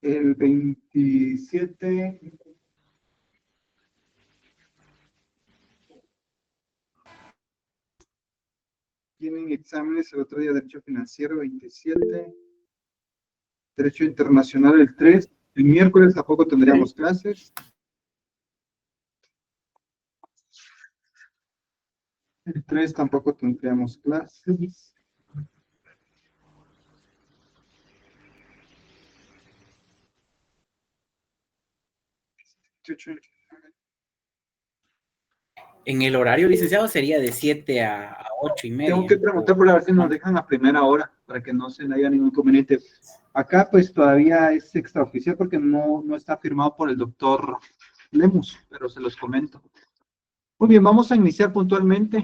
El 27. Tienen exámenes el otro día, Derecho Financiero 27, Derecho Internacional el 3. El miércoles tampoco tendríamos clases. El 3 tampoco tendríamos clases. En el horario, licenciado, sería de 7 a 8 y media. Tengo que preguntar por a ver si nos dejan a primera hora, para que no se haya ningún inconveniente. Acá pues todavía es extraoficial porque no está firmado por el doctor Lemus, pero se los comento. Muy bien, vamos a iniciar puntualmente.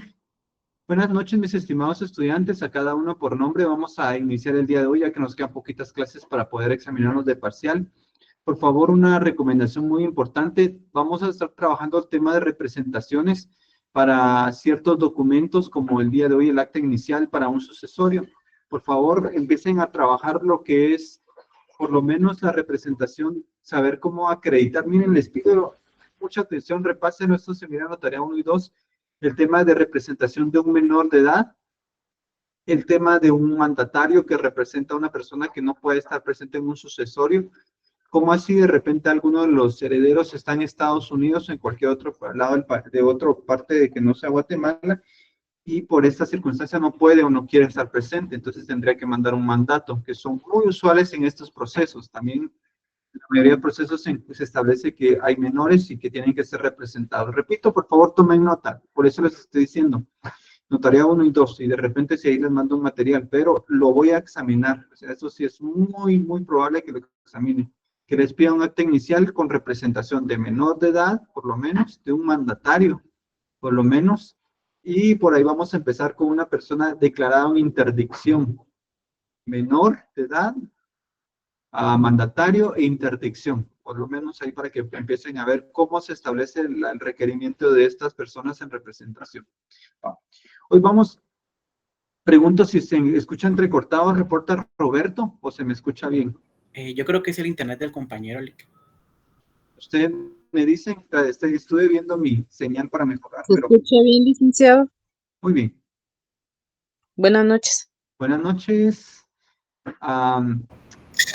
Buenas noches, mis estimados estudiantes, a cada uno por nombre. Vamos a iniciar el día de hoy, ya que nos quedan poquitas clases para poder examinarnos de parcial. Por favor, una recomendación muy importante. Vamos a estar trabajando el tema de representaciones para ciertos documentos, como el día de hoy el acta inicial para un sucesorio. Por favor, empiecen a trabajar lo que es, por lo menos, la representación, saber cómo acreditar. Miren, les pido mucha atención, repasen nuestro seminario tarea 1 y 2, el tema de representación de un menor de edad, el tema de un mandatario que representa a una persona que no puede estar presente en un sucesorio, cómo así de repente alguno de los herederos está en Estados Unidos o en cualquier otro lado de otra parte de que no sea Guatemala, y por esta circunstancia no puede o no quiere estar presente, entonces tendría que mandar un mandato, que son muy usuales en estos procesos. También en la mayoría de procesos se establece que hay menores y que tienen que ser representados. Repito, por favor, tomen nota, por eso les estoy diciendo, notaría 1 y 2, y de repente si ahí les mando un material, pero lo voy a examinar, o sea, eso sí es muy probable que lo examine, que les pida un acta inicial con representación de menor de edad, por lo menos, de un mandatario, por lo menos, y por ahí vamos a empezar con una persona declarada en interdicción, menor de edad, a mandatario e interdicción, por lo menos ahí para que empiecen a ver cómo se establece el requerimiento de estas personas en representación. Hoy vamos, pregunto si se escucha entrecortado, reporta Roberto, o se me escucha bien. Yo creo que es el internet del compañero. Usted me dice, estuve viendo mi señal para mejorar. ¿Se escucha bien, licenciado? Muy bien. Buenas noches. Buenas noches.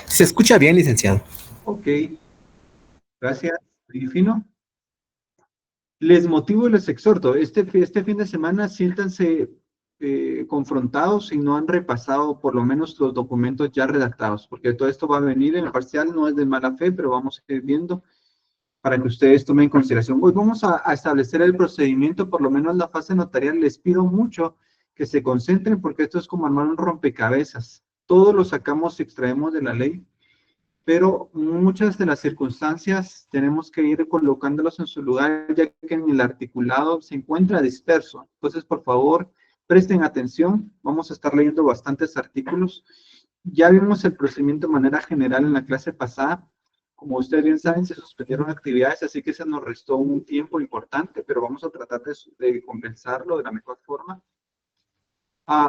Se escucha bien, licenciado. Ok. Gracias. ¿Y fino? Les motivo y les exhorto. Este fin de semana siéntanse confrontados si no han repasado por lo menos los documentos ya redactados, porque todo esto va a venir en el parcial, no es de mala fe, pero vamos a ir viendo para que ustedes tomen en consideración. Hoy vamos a establecer el procedimiento, por lo menos la fase notarial. Les pido mucho que se concentren porque esto es como armar un rompecabezas. Todo lo sacamos y extraemos de la ley, pero muchas de las circunstancias tenemos que ir colocándolos en su lugar, ya que en el articulado se encuentra disperso. Entonces, por favor, presten atención. Vamos a estar leyendo bastantes artículos. Ya vimos el procedimiento de manera general en la clase pasada. Como ustedes bien saben, se suspendieron actividades, así que se nos restó un tiempo importante, pero vamos a tratar de compensarlo de la mejor forma.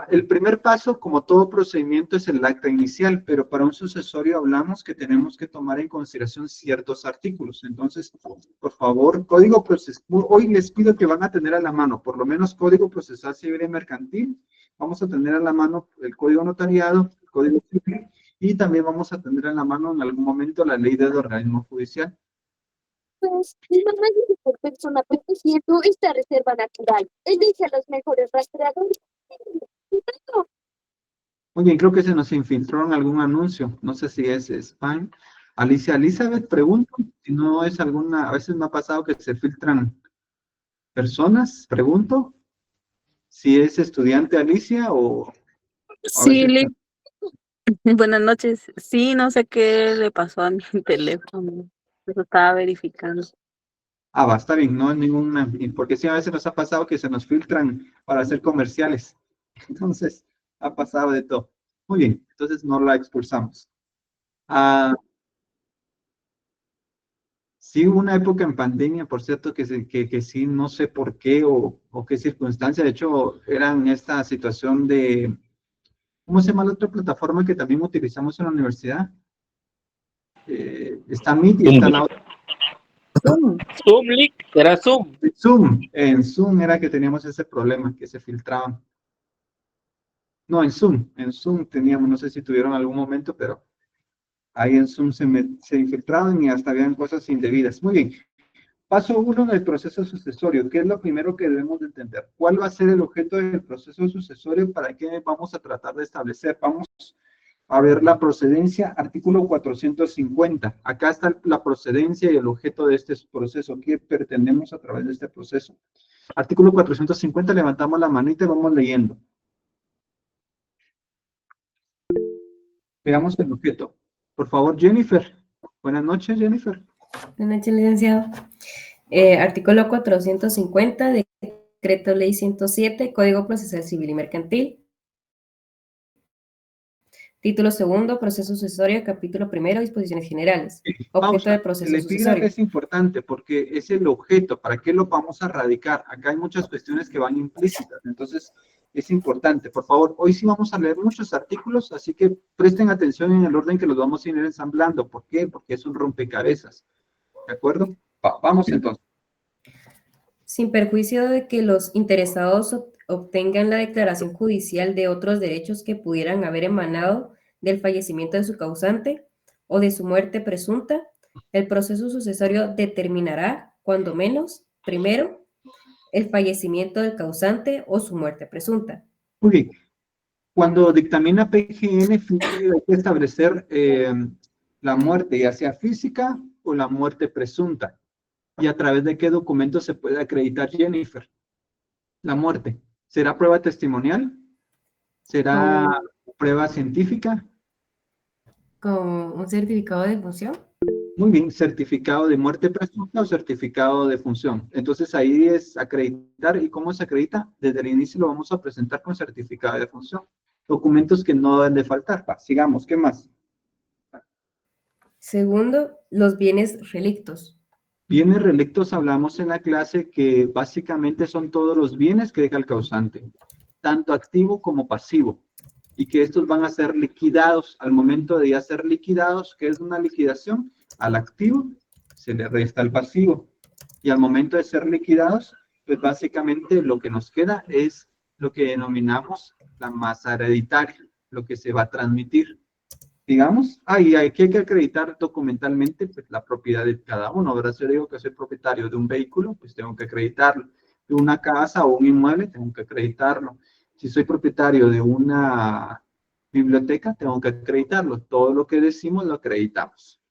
El primer paso, como todo procedimiento, es el acta inicial, pero para un sucesorio hablamos que tenemos que tomar en consideración ciertos artículos. Entonces, por favor, código procesal, hoy les pido que van a tener a la mano, por lo menos código procesal civil y mercantil, vamos a tener a la mano el código notariado, el código civil, y también vamos a tener a la mano en algún momento la ley del organismo judicial. Pues, mi mamá dice por persona protegiendo esta reserva natural. Elige a los mejores rastreadores. Muy bien, creo que se nos infiltró en algún anuncio. No sé si es spam. Alicia Elizabeth, pregunto. Si no es alguna, a veces me ha pasado que se filtran personas, pregunto. Si es estudiante Alicia o a Sí, veces... buenas noches. Sí, no sé qué le pasó a mi teléfono. Eso estaba verificando. Va, está bien, no es ninguna, porque sí a veces nos ha pasado que se nos filtran para hacer comerciales. Entonces, ha pasado de todo. Muy bien, entonces no la expulsamos. Sí, hubo una época en pandemia, por cierto, que sí, no sé por qué o qué circunstancia. De hecho, era en esta situación de, ¿cómo se llama la otra plataforma que también utilizamos en la universidad? está Meet y está la otra. Zoom, Link, era Zoom. Zoom. En Zoom era que teníamos ese problema, que se filtraban. No, en Zoom teníamos, no sé si tuvieron algún momento, pero ahí en Zoom se infiltraban y hasta habían cosas indebidas. Muy bien. Paso 1 en el proceso sucesorio. ¿Qué es lo primero que debemos de entender? ¿Cuál va a ser el objeto del proceso sucesorio? ¿Para qué vamos a tratar de establecer? Vamos a ver la procedencia, artículo 450. Acá está la procedencia y el objeto de este proceso. ¿Qué pretendemos a través de este proceso? Artículo 450, levantamos la manita y vamos leyendo. Veamos el objeto. Por favor, Jennifer. Buenas noches, Jennifer. Buenas noches, licenciado. Artículo 450, Decreto Ley 107, Código Procesal Civil y Mercantil. Título segundo, Proceso Sucesorio, Capítulo primero, Disposiciones Generales. Objeto del proceso El epígrafe sucesorio. es importante porque es el objeto. ¿Para qué lo vamos a radicar? Acá hay muchas cuestiones que van implícitas. Entonces, es importante. Por favor, hoy sí vamos a leer muchos artículos, así que presten atención en el orden que los vamos a ir ensamblando. ¿Por qué? Porque es un rompecabezas. ¿De acuerdo? Vamos entonces. Sin perjuicio de que los interesados obtengan la declaración judicial de otros derechos que pudieran haber emanado del fallecimiento de su causante o de su muerte presunta, el proceso sucesorio determinará, cuando menos, primero, el fallecimiento del causante o su muerte presunta. Muy bien. Cuando dictamina PGN, hay que establecer la muerte, ya sea física o la muerte presunta. ¿Y a través de qué documento se puede acreditar, Jennifer? La muerte. ¿Será prueba testimonial? ¿Será prueba científica? ¿Con un certificado de defunción? Muy bien, certificado de muerte presunta o certificado de función. Entonces ahí es acreditar. ¿Y cómo se acredita? Desde el inicio lo vamos a presentar con certificado de función. Documentos que no deben de faltar. Sigamos, ¿qué más? Segundo, los bienes relictos. Bienes relictos hablamos en la clase que básicamente son todos los bienes que deja el causante, tanto activo como pasivo, y que estos van a ser liquidados al momento de ya ser liquidados. ¿Qué es una liquidación? Al activo se le resta el pasivo, y al momento de ser liquidados, pues básicamente lo que nos queda es lo que denominamos la masa hereditaria, lo que se va a transmitir. Digamos, y aquí hay que acreditar documentalmente pues, la propiedad de cada uno, ¿verdad? Si yo digo que soy propietario de un vehículo, pues tengo que acreditarlo. De una casa o un inmueble, tengo que acreditarlo. Si soy propietario de una biblioteca, tengo que acreditarlo. Todo lo que decimos lo acreditamos.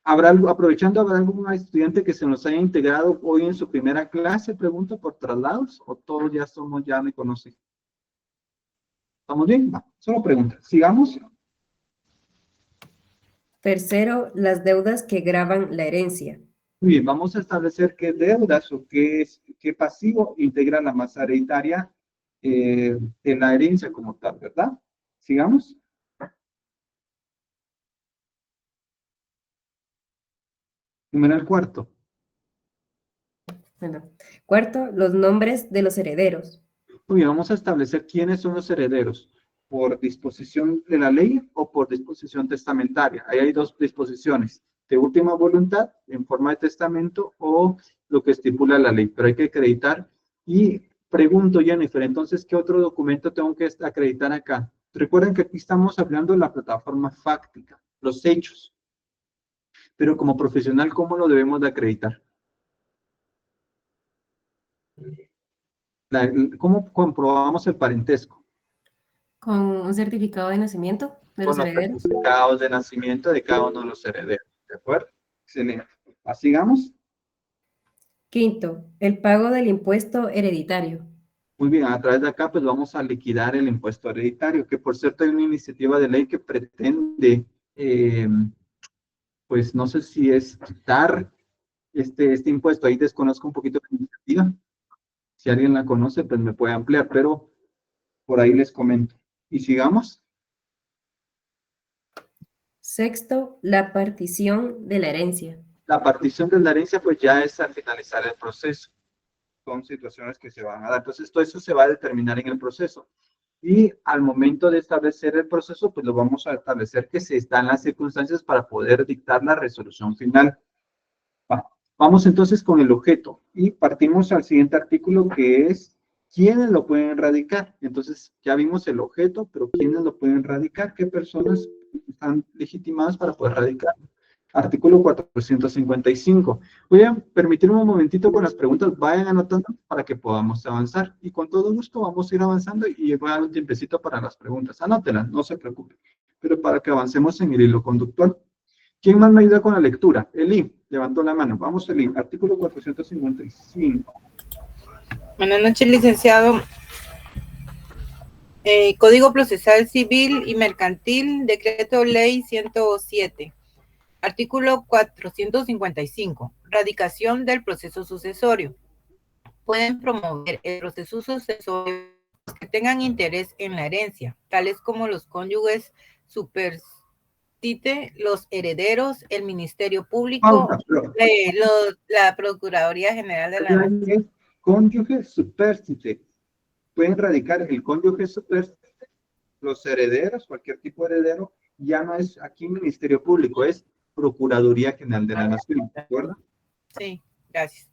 Aprovechando, ¿habrá algún estudiante que se nos haya integrado hoy en su primera clase? Pregunto, ¿por traslados? ¿O todos ya me conocen? ¿Estamos bien? Va, solo pregunta. Sigamos. Tercero, las deudas que gravan la herencia. Muy bien, vamos a establecer qué deudas o qué pasivo integra la masa hereditaria de la herencia como tal, ¿verdad? Sigamos. Numeral cuarto. Bueno, cuarto, los nombres de los herederos. Muy bien, vamos a establecer quiénes son los herederos, por disposición de la ley o por disposición testamentaria. Ahí hay dos disposiciones, de última voluntad en forma de testamento o lo que estipula la ley, pero hay que acreditar. Y pregunto, Jennifer, entonces, ¿qué otro documento tengo que acreditar acá? Recuerden que aquí estamos hablando de la plataforma fáctica, los hechos. Pero como profesional, ¿cómo lo debemos de acreditar? ¿Cómo comprobamos el parentesco? Con un certificado de nacimiento de Con los los herederos. certificados de nacimiento de cada uno de los herederos. ¿De acuerdo? Excelente. Sigamos. Quinto, el pago del impuesto hereditario. Muy bien, a través de acá pues vamos a liquidar el impuesto hereditario, que por cierto hay una iniciativa de ley que pretende, pues no sé si es quitar este impuesto, ahí desconozco un poquito la iniciativa. Si alguien la conoce, pues me puede ampliar, pero por ahí les comento. Y sigamos. Sexto, la partición de la herencia. La partición de la herencia pues ya es al finalizar el proceso. Son situaciones que se van a dar. Entonces todo eso se va a determinar en el proceso. Y al momento de establecer el proceso, pues lo vamos a establecer que se están las circunstancias para poder dictar la resolución final. Vamos entonces con el objeto y partimos al siguiente artículo que es ¿quiénes lo pueden radicar? Entonces ya vimos el objeto, pero ¿quiénes lo pueden radicar? ¿Qué personas están legitimadas para poder radicar? Artículo 455. Voy a permitirme un momentito con las preguntas, vayan anotando para que podamos avanzar. Y con todo gusto vamos a ir avanzando y voy a dar un tiempecito para las preguntas. Anótelas, no se preocupen. Pero para que avancemos en el hilo conductual. ¿Quién más me ayuda con la lectura? Eli, levantó la mano. Vamos, Eli. Artículo 455. Buenas noches, licenciado. Código Procesal Civil y Mercantil, Decreto Ley 107. Artículo 455. Radicación del proceso sucesorio. Pueden promover el proceso sucesorio que tengan interés en la herencia, tales como los cónyuges superstite, los herederos, el Ministerio Público, la Procuraduría General de la Nación. Cónyuge superstite. Pueden radicar el cónyuge superstite, los herederos, cualquier tipo de heredero, ya no es aquí Ministerio Público, es Procuraduría General de la Nación, ¿de acuerdo? Sí, gracias.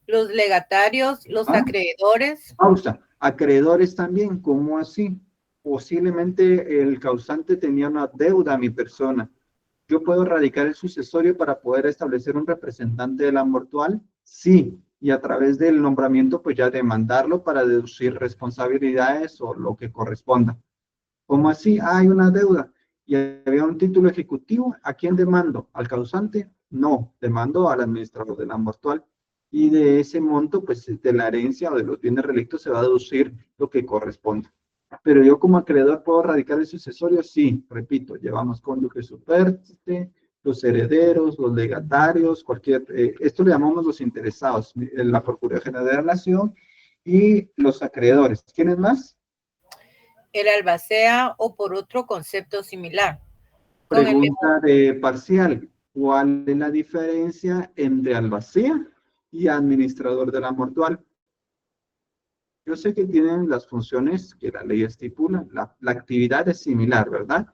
Los legatarios, los acreedores. Pausa. Acreedores también, ¿cómo así? Posiblemente el causante tenía una deuda a mi persona. ¿Yo puedo radicar el sucesorio para poder establecer un representante de la mortual? Sí, y a través del nombramiento pues ya demandarlo para deducir responsabilidades o lo que corresponda. ¿Cómo así? Hay una deuda y había un título ejecutivo. ¿A quién demando? ¿Al causante? No, demando al administrador de la mortual. Y de ese monto, pues de la herencia o de los bienes relictos se va a deducir lo que corresponda. Pero yo como acreedor puedo radicar el sucesorio, sí, repito, llevamos cónyuge superstite, los herederos, los legatarios, cualquier, esto le llamamos los interesados, la Procuraduría General de la Nación y los acreedores. ¿Quiénes más? El albacea o por otro concepto similar. Pregunta de parcial. ¿Cuál es la diferencia entre albacea y administrador de la mortual? Yo sé que tienen las funciones que la ley estipula. La actividad es similar, ¿verdad?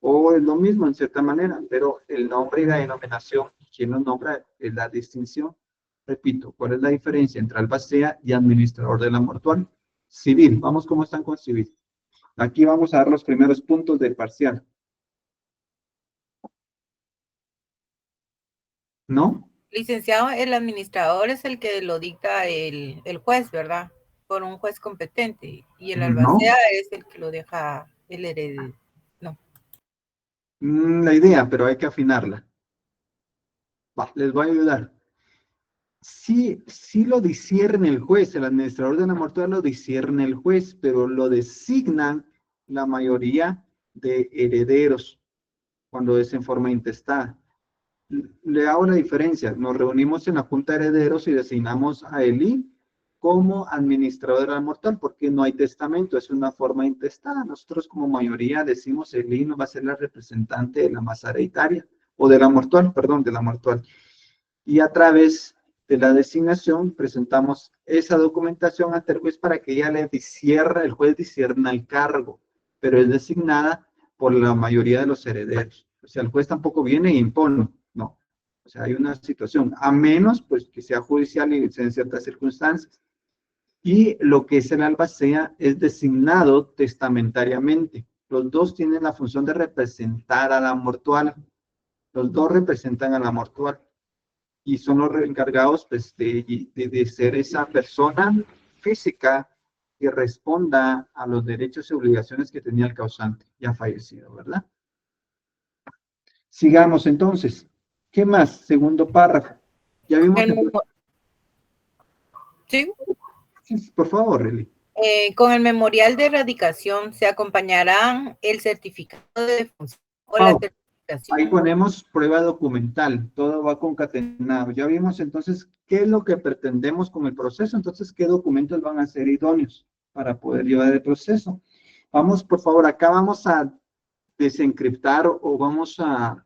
O es lo mismo en cierta manera, pero el nombre y la denominación, quien los nombra es la distinción. Repito, ¿cuál es la diferencia entre albacea y administrador de la mortual? Civil. Vamos, ¿cómo están con civil? Aquí vamos a dar los primeros puntos del parcial. ¿No? Licenciado, el administrador es el que lo dicta el juez, ¿verdad? Por un juez competente. Y el albacea es el que lo deja el heredero. No. La idea, pero hay que afinarla. Les voy a ayudar. Sí lo discierne el juez, el administrador de la mortual lo discierne el juez, pero lo designan la mayoría de herederos cuando es en forma intestada. Le hago la diferencia. Nos reunimos en la Junta de Herederos y designamos a Eli como administrador de la mortual, porque no hay testamento, es una forma intestada. Nosotros como mayoría decimos Eli no va a ser la representante de la masa hereditaria, o de la mortual, perdón, de la mortual. Y a través de la designación presentamos esa documentación ante el juez para que ella le discierna, el juez discierna el cargo, pero es designada por la mayoría de los herederos. O sea, el juez tampoco viene e impone, no. O sea, hay una situación, a menos pues que sea judicial y en ciertas circunstancias. Y lo que es el albacea es designado testamentariamente. Los dos tienen la función de representar a la mortual. Los dos representan a la mortual. Y son los encargados pues, de ser esa persona física que responda a los derechos y obligaciones que tenía el causante, ya fallecido, ¿verdad? Sigamos entonces. ¿Qué más? Segundo párrafo. Ya vimos. Sí. Sí, por favor, Eli. Con el memorial de erradicación se acompañarán el certificado de defunción o la certificación. Ahí ponemos prueba documental, todo va concatenado. Ya vimos entonces qué es lo que pretendemos con el proceso, entonces qué documentos van a ser idóneos para poder llevar el proceso. Vamos, por favor, acá vamos a desencriptar o vamos a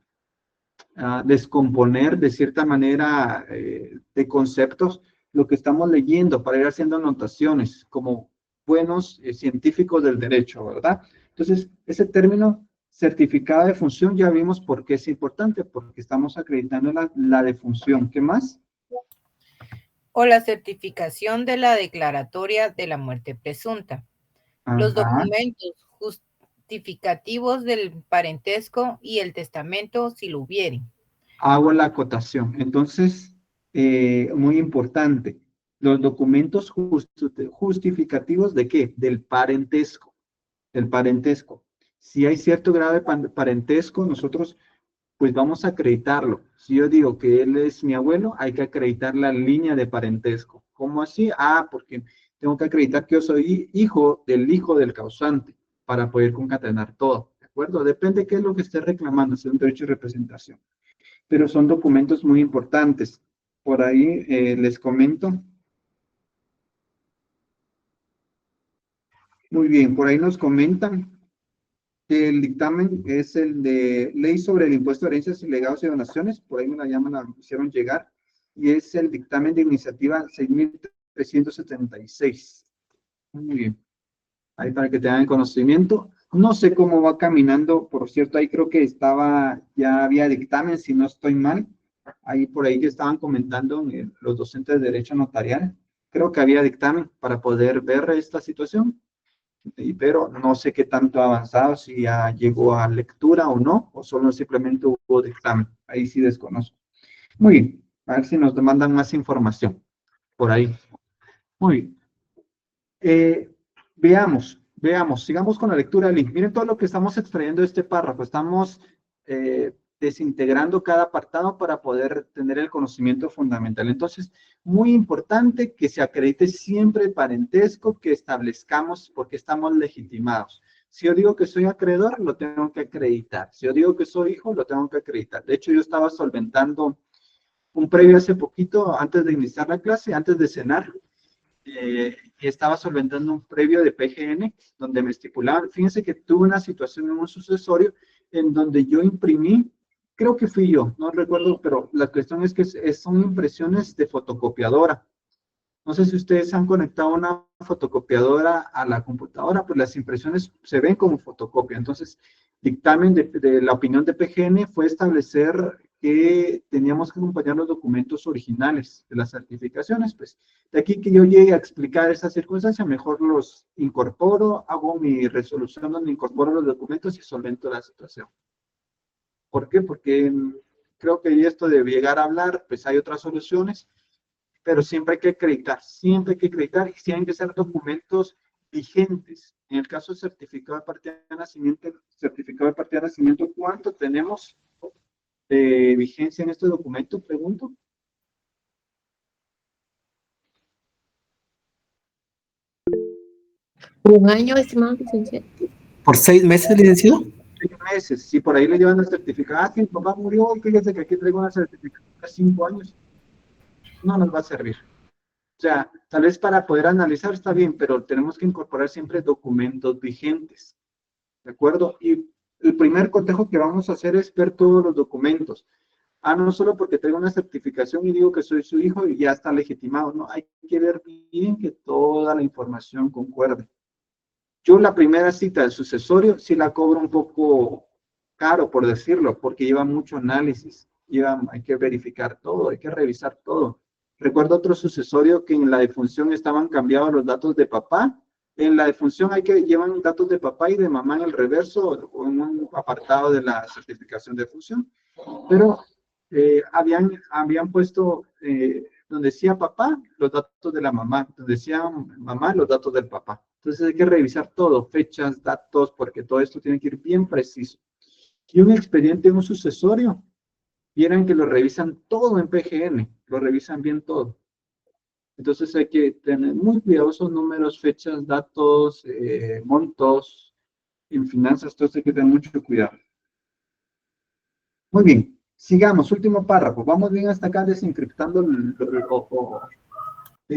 descomponer de cierta manera de conceptos lo que estamos leyendo para ir haciendo anotaciones, como buenos científicos del derecho, ¿verdad? Entonces, ese término certificado de función ya vimos por qué es importante, porque estamos acreditando la defunción. ¿Qué más? O la certificación de la declaratoria de la muerte presunta. Los Ajá. documentos justificativos del parentesco y el testamento si lo hubieren. Hago la acotación. Entonces, muy importante, los documentos justificativos ¿de qué? Del parentesco. Del parentesco. Si hay cierto grado de parentesco, nosotros pues vamos a acreditarlo. Si yo digo que él es mi abuelo, hay que acreditar la línea de parentesco. ¿Cómo así? Ah, porque tengo que acreditar que yo soy hijo del causante para poder concatenar todo. ¿De acuerdo? Depende de qué es lo que esté reclamando, es un derecho de representación. Pero son documentos muy importantes. Por ahí les comento. Muy bien, por ahí nos comentan que el dictamen es el de Ley sobre el Impuesto de Herencias y Legados y Donaciones, por ahí me la llaman, la hicieron llegar, y es el dictamen de iniciativa 6.376. Muy bien, ahí para que tengan conocimiento. No sé cómo va caminando, por cierto, ahí creo que ya había dictamen, si no estoy mal, ahí por ahí que estaban comentando los docentes de Derecho Notarial, creo que había dictamen para poder ver esta situación. Pero no sé qué tanto ha avanzado, si ya llegó a lectura o no, o solo simplemente hubo dictamen. Ahí sí desconozco. Muy bien, a ver si nos demandan más información por ahí. Muy bien. Veamos, sigamos con la lectura del link. Miren todo lo que estamos extrayendo de este párrafo. Estamos desintegrando cada apartado para poder tener el conocimiento fundamental. Entonces, muy importante que se acredite siempre el parentesco, que establezcamos porque estamos legitimados. Si yo digo que soy acreedor, lo tengo que acreditar. Si yo digo que soy hijo, lo tengo que acreditar. De hecho, yo estaba solventando un previo hace poquito, antes de iniciar la clase, antes de cenar, y estaba solventando un previo de PGN, donde me estipulaban, fíjense que tuve una situación en un sucesorio en donde yo imprimí, creo que fui yo, no recuerdo, pero la cuestión es que son impresiones de fotocopiadora. No sé si ustedes han conectado una fotocopiadora a la computadora, pues las impresiones se ven como fotocopia. Entonces, dictamen de la opinión de PGN fue establecer que teníamos que acompañar los documentos originales de las certificaciones. Pues de aquí que yo llegue a explicar esa circunstancia, mejor los incorporo, hago mi resolución donde incorporo los documentos y solvento la situación. ¿Por qué? Porque creo que esto de llegar a hablar, pues hay otras soluciones, pero siempre hay que acreditar y tienen que ser documentos vigentes. En el caso del certificado de partida de nacimiento, ¿cuánto tenemos de vigencia en este documento? Pregunto. Un año, estimado licenciado. ¿Por 6 meses, licenciado? 6 meses. Si por ahí le llevan el certificado, que mi papá murió, fíjese que aquí traigo una certificación de 5 años, no nos va a servir. O sea, tal vez para poder analizar está bien, pero tenemos que incorporar siempre documentos vigentes, ¿de acuerdo? Y el primer cotejo que vamos a hacer es ver todos los documentos. No solo porque tengo una certificación y digo que soy su hijo y ya está legitimado, no, hay que ver bien que toda la información concuerde. Yo la primera cita del sucesorio sí la cobro un poco caro, por decirlo, porque lleva mucho análisis, hay que verificar todo, hay que revisar todo. Recuerdo otro sucesorio que en la defunción estaban cambiados los datos de papá. En la defunción llevan datos de papá y de mamá en el reverso o en un apartado de la certificación de defunción. Pero habían puesto donde decía papá, los datos de la mamá, donde decía mamá, los datos del papá. Entonces hay que revisar todo, fechas, datos, porque todo esto tiene que ir bien preciso. Y un expediente, un sucesorio, vieran que lo revisan todo en PGN, lo revisan bien todo. Entonces hay que tener muy cuidadosos números, fechas, datos, montos, en finanzas, todo esto hay que tener mucho cuidado. Muy bien, sigamos, último párrafo. Vamos bien hasta acá desencriptando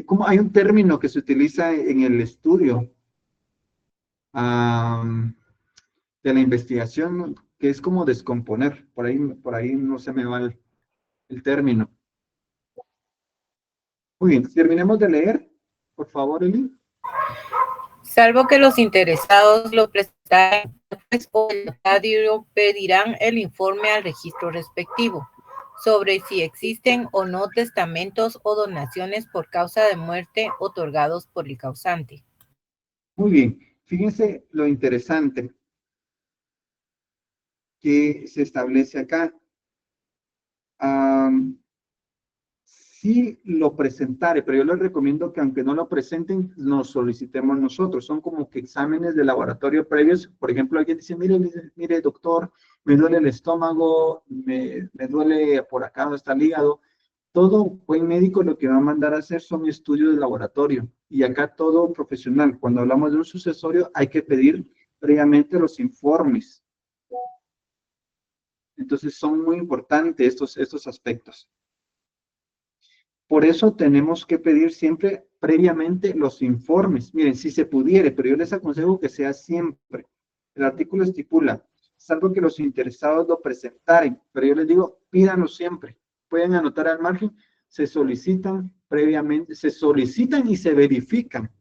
cómo hay un término que se utiliza en el estudio de la investigación, que es como descomponer. Por ahí no se me va el término. Muy bien, terminemos de leer, por favor, Eli. salvo que los interesados lo presenten o el notario pedirán el informe al registro respectivo sobre si existen o no testamentos o donaciones por causa de muerte otorgados por el causante. Muy bien, fíjense lo interesante que se establece acá. Sí lo presentaré, pero yo les recomiendo que aunque no lo presenten, nos solicitemos nosotros. Son como que exámenes de laboratorio previos. Por ejemplo, alguien dice, mire, doctor, me duele el estómago, me duele por acá donde está el hígado. Todo buen médico lo que va a mandar a hacer son estudios de laboratorio. Y acá todo profesional, cuando hablamos de un sucesorio, hay que pedir previamente los informes. Entonces son muy importantes estos aspectos. Por eso tenemos que pedir siempre previamente los informes. Miren, si se pudiere, pero yo les aconsejo que sea siempre. El artículo estipula, salvo que los interesados lo presentaren, pero yo les digo, pídanlo siempre. Pueden anotar al margen, se solicitan previamente, se solicitan y se verifican.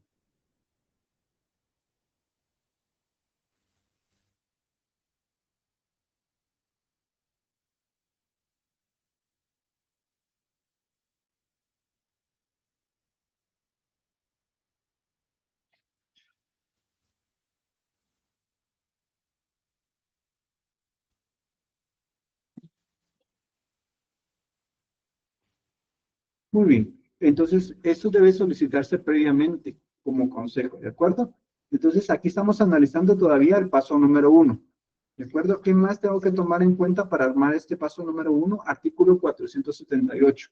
Muy bien, entonces esto debe solicitarse previamente como consejo, ¿de acuerdo? Entonces aquí estamos analizando todavía el paso número 1, ¿de acuerdo? ¿Qué más tengo que tomar en cuenta para armar este paso número 1? Artículo 478.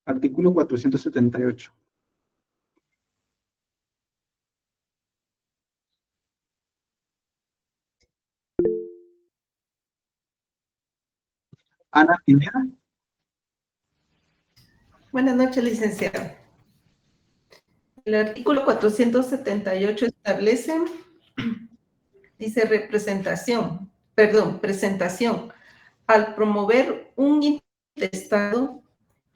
Artículo 478. Ana Pineda. Buenas noches, licenciado. El artículo 478 establece, dice presentación. Al promover un intestado,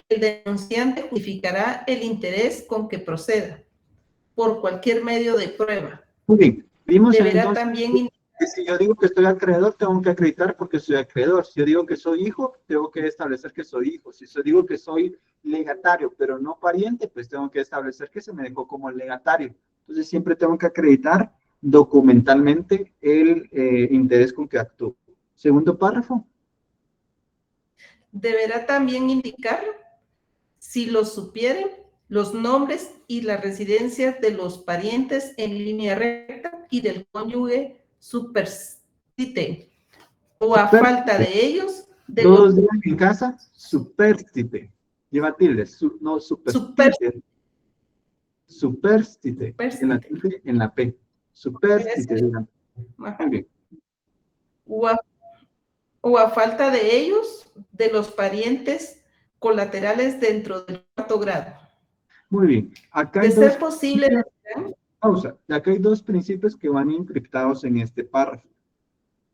el denunciante justificará el interés con que proceda por cualquier medio de prueba. Muy bien, vimos Deberá entonces también que si yo digo que soy acreedor, tengo que acreditar porque soy acreedor. Si yo digo que soy hijo, tengo que establecer que soy hijo. Si yo digo que soy legatario, pero no pariente, pues tengo que establecer que se me dejó como legatario. Entonces siempre tengo que acreditar documentalmente el interés con que actúo. Segundo párrafo. deberá también indicar, si lo supiere, los nombres y las residencias de los parientes en línea recta y del cónyuge superstite, o a falta de ellos, de Todos digan en casa, superstite. Lleva tildes, no superstite. Superstite. En la tilde, en la P. Superstite. Digan. Muy bien. O a falta de ellos, de los parientes colaterales dentro del cuarto grado. Muy bien. Acá De hay ser posible... Pausa. Acá hay dos principios que van encriptados en este párrafo.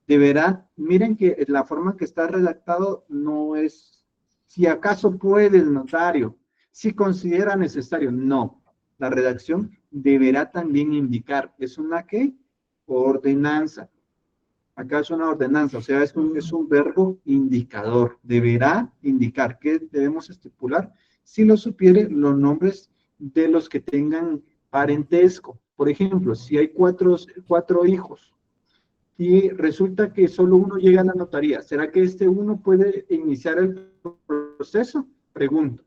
Deberá, miren que la forma que está redactado no es, si acaso puede el notario, si considera necesario, no. La redacción deberá también indicar, ¿es una qué? Ordenanza. Acá es una ordenanza, o sea, es un verbo indicador. Deberá indicar, ¿qué debemos estipular? Si lo supiere, los nombres de los que tengan parentesco. Por ejemplo, si hay cuatro hijos y resulta que solo uno llega a la notaría, ¿será que este uno puede iniciar el proceso? Pregunto.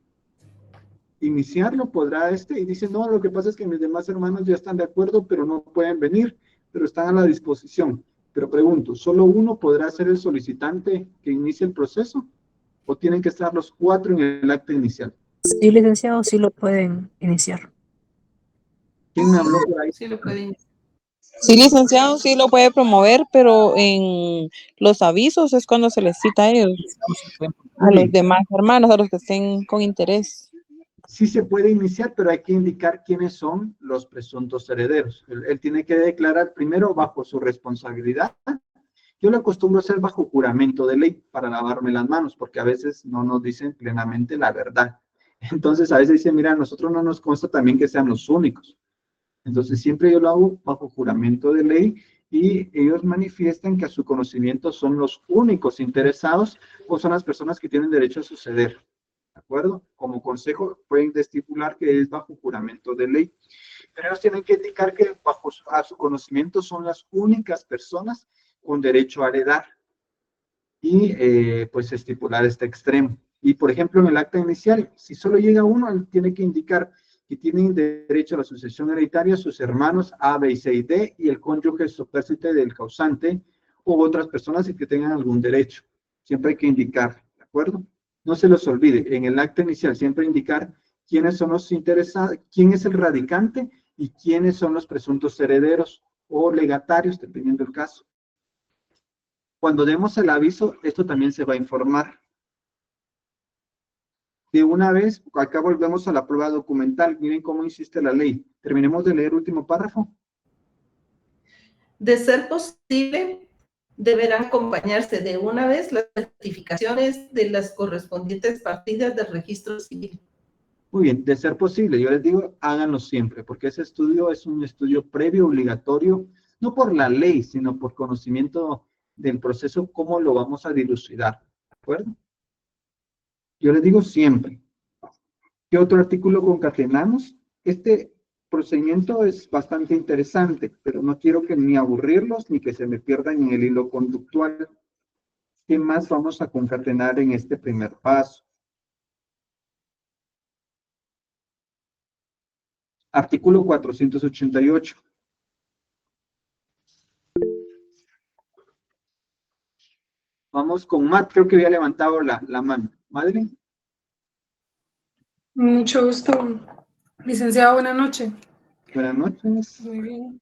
¿Iniciarlo podrá este? Y dice, no, lo que pasa es que mis demás hermanos ya están de acuerdo, pero no pueden venir, pero están a la disposición. Pero pregunto, ¿solo uno podrá ser el solicitante que inicie el proceso? ¿O tienen que estar los 4 en el acta inicial? Sí, licenciado, sí lo pueden iniciar. ¿Quién me habló por ahí? Sí lo pueden iniciar. Sí, licenciado, sí lo puede promover, pero en los avisos es cuando se les cita a ellos, a los demás hermanos, a los que estén con interés. Sí se puede iniciar, pero hay que indicar quiénes son los presuntos herederos. Él tiene que declarar primero bajo su responsabilidad. Yo lo acostumbro a hacer bajo juramento de ley para lavarme las manos, porque a veces no nos dicen plenamente la verdad. Entonces, a veces dicen, mira, a nosotros no nos consta también que sean los únicos. Entonces, siempre yo lo hago bajo juramento de ley y ellos manifiestan que a su conocimiento son los únicos interesados o son las personas que tienen derecho a suceder. ¿De acuerdo? Como consejo pueden estipular que es bajo juramento de ley. Pero ellos tienen que indicar que a su conocimiento son las únicas personas con derecho a heredar y pues estipular este extremo. Y por ejemplo, en el acta inicial, si solo llega uno, él tiene que indicar que tienen derecho a la sucesión hereditaria sus hermanos A, B, C y D y el cónyuge supérstite del causante u otras personas que tengan algún derecho. Siempre hay que indicar, ¿de acuerdo? No se los olvide, en el acta inicial siempre indicar quiénes son los interesados, quién es el radicante y quiénes son los presuntos herederos o legatarios, dependiendo del caso. Cuando demos el aviso, esto también se va a informar. De una vez, acá volvemos a la prueba documental. Miren cómo insiste la ley. Terminemos de leer el último párrafo. De ser posible, deberán acompañarse de una vez las certificaciones de las correspondientes partidas del registro civil. Muy bien, de ser posible, yo les digo, háganlo siempre, porque ese estudio es un estudio previo obligatorio, no por la ley, sino por conocimiento del proceso, cómo lo vamos a dilucidar, ¿de acuerdo? Yo les digo siempre. ¿Qué otro artículo concatenamos? Este procedimiento es bastante interesante, pero no quiero que ni aburrirlos ni que se me pierdan en el hilo conductual. ¿Qué más vamos a concatenar en este primer paso? Artículo 488. Vamos con Matt, creo que había levantado la mano. Madeline. Mucho gusto, licenciado, buenas noches. Buenas noches. Muy bien.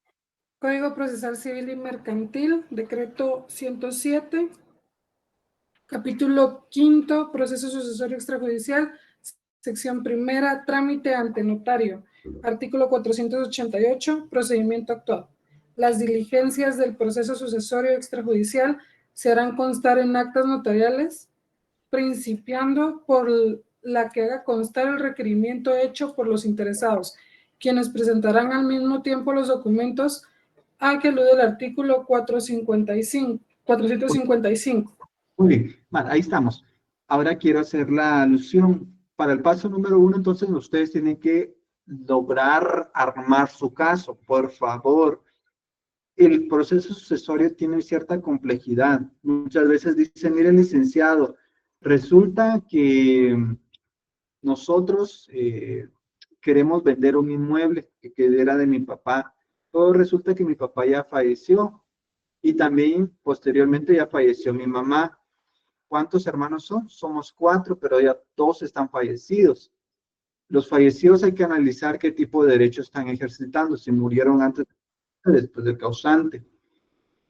Código Procesal Civil y Mercantil, decreto 107, capítulo 5, proceso sucesorio extrajudicial, sección primera, trámite ante notario. Artículo 488, procedimiento actual. Las diligencias del proceso sucesorio extrajudicial se harán constar en actas notariales, principiando por la que haga constar el requerimiento hecho por los interesados, quienes presentarán al mismo tiempo los documentos a que alude el artículo 455. Muy bien, vale, ahí estamos. Ahora quiero hacer la alusión. Para el paso número 1, entonces, ustedes tienen que lograr armar su caso, por favor. El proceso sucesorio tiene cierta complejidad. Muchas veces dicen, mire, licenciado, resulta que nosotros queremos vender un inmueble que era de mi papá. Todo resulta que mi papá ya falleció y también posteriormente ya falleció mi mamá. ¿Cuántos hermanos son? Somos 4, pero ya 2 están fallecidos. Los fallecidos hay que analizar qué tipo de derechos están ejercitando, si murieron antes o después del causante.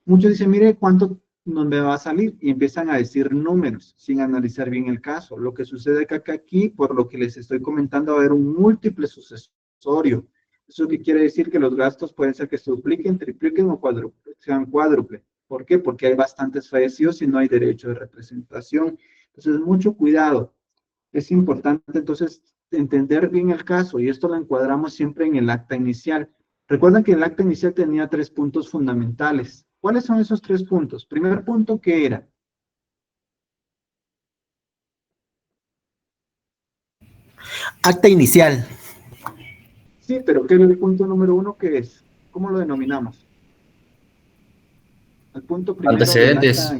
Muchos dicen, mire, ¿cuánto nos me va a salir? Y empiezan a decir números sin analizar bien el caso. Lo que sucede que aquí, por lo que les estoy comentando, va a haber un múltiple sucesorio. ¿Eso qué quiere decir? Que los gastos pueden ser que se dupliquen, tripliquen o sean cuádruple. ¿Por qué? Porque hay bastantes fallecidos y no hay derecho de representación. Entonces, mucho cuidado. Es importante, entonces, entender bien el caso, y esto lo encuadramos siempre en el acta inicial. Recuerden que el acta inicial tenía 3 puntos fundamentales. ¿Cuáles son esos 3 puntos? Primer punto, ¿qué era? Acta inicial. Sí, pero ¿qué es el punto número 1? ¿Qué es? ¿Cómo lo denominamos? El punto primero. Antecedentes.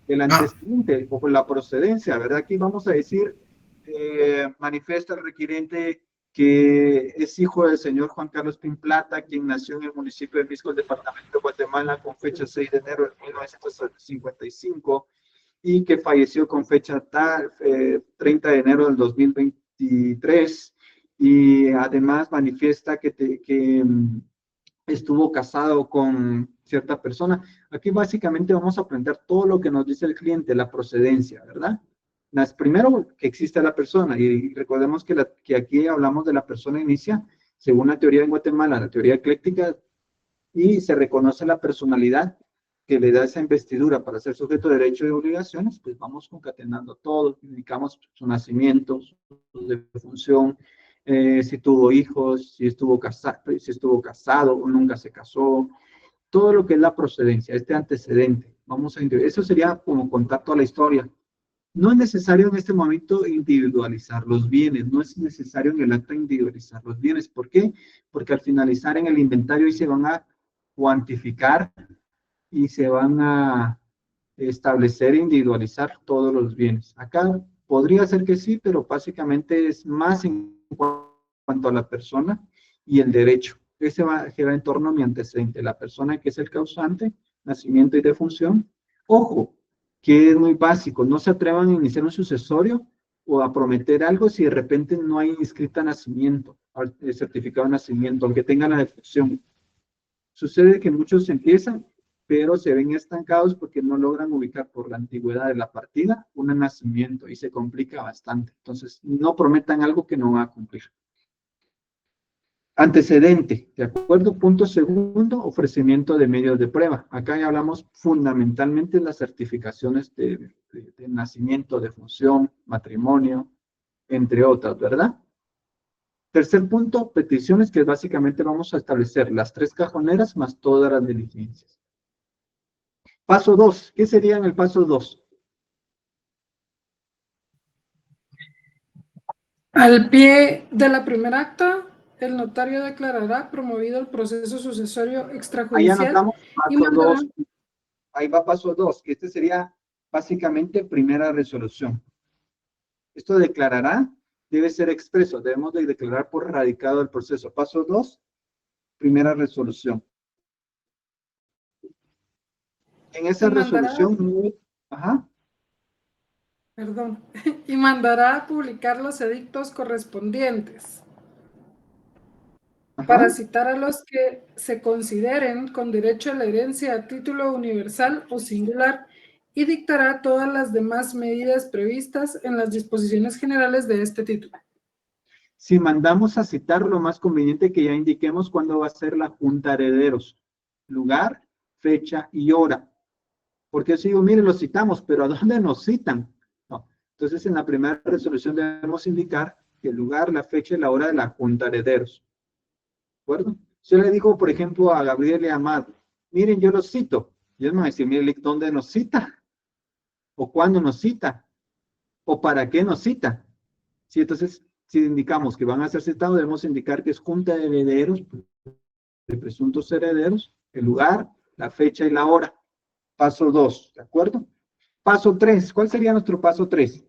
El antecedente o la procedencia, ¿verdad? Aquí vamos a decir, manifiesta el requiriente que es hijo del señor Juan Carlos Pinplata, quien nació en el municipio de Misco, el departamento de Guatemala, con fecha 6 de enero de 1955, y que falleció con fecha tal, 30 de enero del 2023, y además manifiesta que estuvo casado con cierta persona. Aquí básicamente vamos a aprender todo lo que nos dice el cliente, la procedencia, ¿verdad? Primero, que existe la persona, y recordemos que aquí hablamos de la persona inicia, según la teoría en Guatemala, la teoría ecléctica, y se reconoce la personalidad que le da esa investidura para ser sujeto de derechos y obligaciones, pues vamos concatenando todo, indicamos su nacimiento, su defunción, si tuvo hijos, si estuvo casado o nunca se casó, todo lo que es la procedencia, este antecedente. Vamos a eso sería como contar toda la historia. No es necesario en este momento individualizar los bienes, no es necesario en el acta individualizar los bienes. ¿Por qué? Porque al finalizar en el inventario ahí se van a cuantificar y se van a establecer e individualizar todos los bienes. Acá podría ser que sí, pero básicamente es más en cuanto a la persona y el derecho. Ese va a girar en torno a mi antecedente, la persona que es el causante, nacimiento y defunción. Ojo, que es muy básico, no se atrevan a iniciar un sucesorio o a prometer algo si de repente no hay inscrita nacimiento, certificado de nacimiento, aunque tengan la defunción. Sucede que muchos empiezan, pero se ven estancados porque no logran ubicar por la antigüedad de la partida un nacimiento y se complica bastante. Entonces, no prometan algo que no va a cumplir. Antecedente, ¿de acuerdo? Punto segundo, ofrecimiento de medios de prueba. Acá ya hablamos fundamentalmente de las certificaciones de nacimiento, defunción, matrimonio, entre otras, ¿verdad? Tercer punto, peticiones, que básicamente vamos a establecer las 3 cajoneras más todas las diligencias. Paso 2, ¿qué sería en el paso 2? Al pie de la primera acta, el notario declarará promovido el proceso sucesorio Ahí extrajudicial anotamos y paso mandará 2. Ahí va paso 2, que este sería básicamente primera resolución. Esto declarará, debe ser expreso, debemos de declarar por radicado el proceso. Paso 2, primera resolución. En esa y mandará, resolución, ajá, perdón, y mandará a publicar los edictos correspondientes para ajá. citar a los que se consideren con derecho a la herencia a título universal o singular y dictará todas las demás medidas previstas en las disposiciones generales de este título. Si mandamos a citar, lo más conveniente que ya indiquemos cuándo va a ser la junta de herederos. Lugar, fecha y hora. Porque si digo, mire, lo citamos, pero ¿a dónde nos citan? No. Entonces, en la primera resolución debemos indicar el lugar, la fecha y la hora de la junta de herederos. ¿De acuerdo? Yo le digo, por ejemplo, a Gabriel y a Amado, miren, yo los cito. Y él me va a decir, mire, ¿dónde nos cita? ¿O cuándo nos cita? ¿O para qué nos cita? Sí, entonces, si indicamos que van a ser citados, debemos indicar que es junta de herederos, de presuntos herederos, el lugar, la fecha y la hora. Paso 2, ¿de acuerdo? Paso 3, ¿cuál sería nuestro paso 3?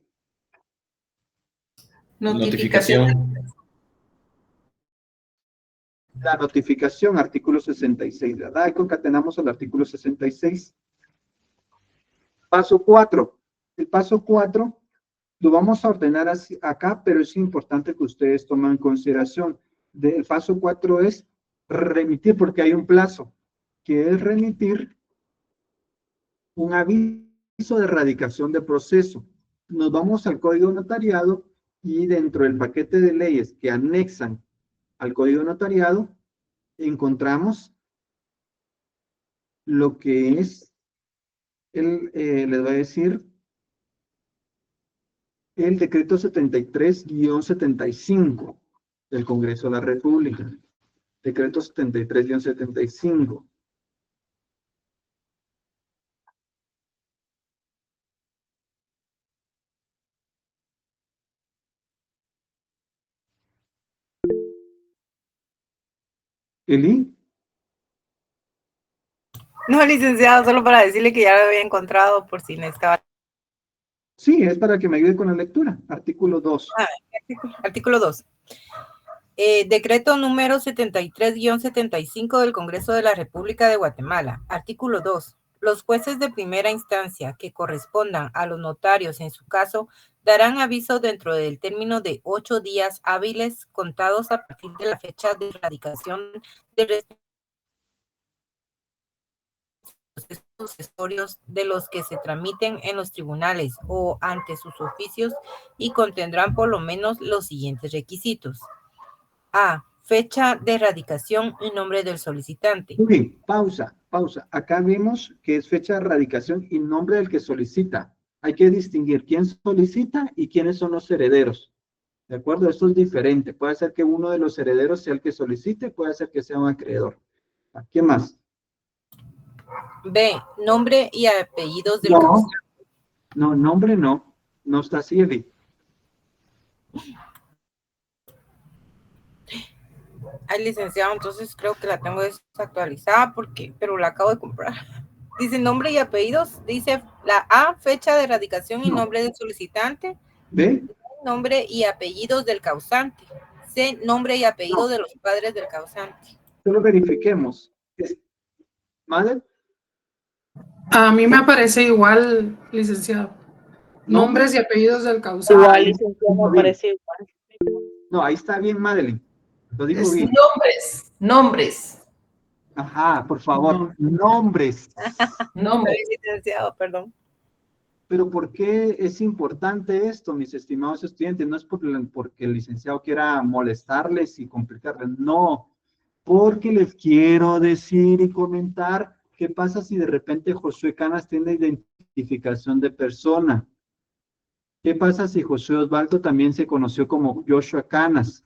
Notificación. La notificación, artículo 66, ¿verdad? Ahí concatenamos el artículo 66. Paso 4. El paso 4 lo vamos a ordenar así, acá, pero es importante que ustedes tomen en consideración. El paso 4 es remitir, porque hay un plazo, que es remitir un aviso de erradicación de proceso. Nos vamos al Código Notariado y dentro del paquete de leyes que anexan al Código Notariado, encontramos lo que es, les voy a decir, el decreto 73-75 del Congreso de la República. Decreto 73-75. ¿Eli? No, licenciado, solo para decirle que ya lo había encontrado por si necesitaba. Sí, es para que me ayude con la lectura. Artículo 2. Artículo 2. Decreto número 73-75 del Congreso de la República de Guatemala. Artículo 2. Los jueces de primera instancia que correspondan a los notarios en su caso darán aviso dentro del término de 8 días hábiles contados a partir de la fecha de erradicación de procesos sucesorios de los que se tramiten en los tribunales o ante sus oficios y contendrán por lo menos los siguientes requisitos. A. fecha de radicación y nombre del solicitante. Muy bien, pausa. Acá vemos que es fecha de radicación y nombre del que solicita. Hay que distinguir quién solicita y quiénes son los herederos. ¿De acuerdo? Esto es diferente. Puede ser que uno de los herederos sea el que solicite, puede ser que sea un acreedor. ¿Qué más? B. Nombre y apellidos del No, causante. no, nombre no. No está así, Eddie. Ay, licenciado, entonces creo que la tengo desactualizada pero la acabo de comprar. Dice nombre y apellidos. Dice la A, fecha de radicación y nombre del solicitante. ¿Ve? Nombre y apellidos del causante. C, nombre y apellido de los padres del causante. Solo verifiquemos. ¿Vale? A mí me aparece igual, licenciado. Nombres y apellidos del causante. Igual, licenciado, me parece igual. No, ahí está bien, Madeline. Lo dijo Es bien. nombres. Ajá, por favor, nombres. Nombres. Licenciado, perdón. Pero ¿por qué es importante esto, mis estimados estudiantes? No es porque el licenciado quiera molestarles y complicarles, no. Porque les quiero decir y comentar qué pasa si de repente Josué Canas tiene identificación de persona. ¿Qué pasa si Josué Osvaldo también se conoció como Joshua Canas?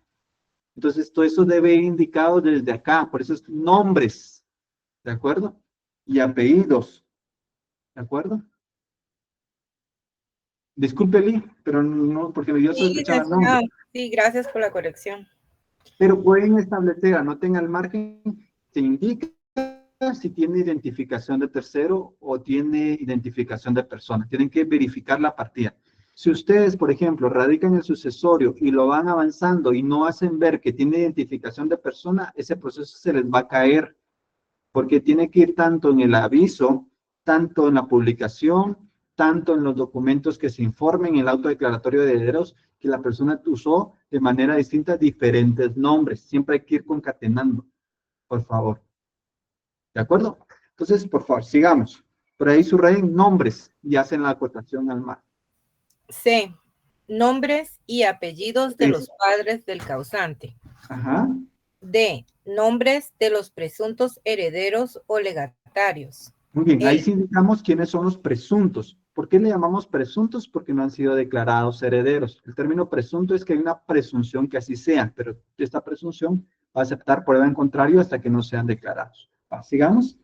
Entonces, todo eso debe ir indicado desde acá. Por eso es nombres, ¿de acuerdo? Y apellidos, ¿de acuerdo? Disculpe, Lee, pero no, porque yo sospechaba el nombre. Sí, gracias por la corrección. Pero pueden establecer, anoten al margen, se indica si tiene identificación de tercero o tiene identificación de persona. Tienen que verificar la partida. Si ustedes, por ejemplo, radican el sucesorio y lo van avanzando y no hacen ver que tiene identificación de persona, ese proceso se les va a caer, porque tiene que ir tanto en el aviso, tanto en la publicación, tanto en los documentos que se informen en el auto declaratorio de herederos, que la persona usó de manera distinta diferentes nombres. Siempre hay que ir concatenando, por favor. ¿De acuerdo? Entonces, por favor, sigamos. Por ahí subrayen nombres y hacen la acotación al mar. C. Nombres y apellidos de los padres del causante. Ajá. D. Nombres de los presuntos herederos o legatarios. Muy bien, ahí sí indicamos quiénes son los presuntos. ¿Por qué le llamamos presuntos? Porque no han sido declarados herederos. El término presunto es que hay una presunción que así sea, pero esta presunción va a aceptar prueba en contrario hasta que no sean declarados. Sigamos.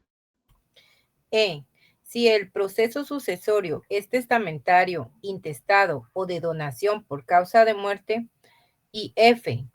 E. Si el proceso sucesorio es testamentario, intestado o de donación por causa de muerte. Y F.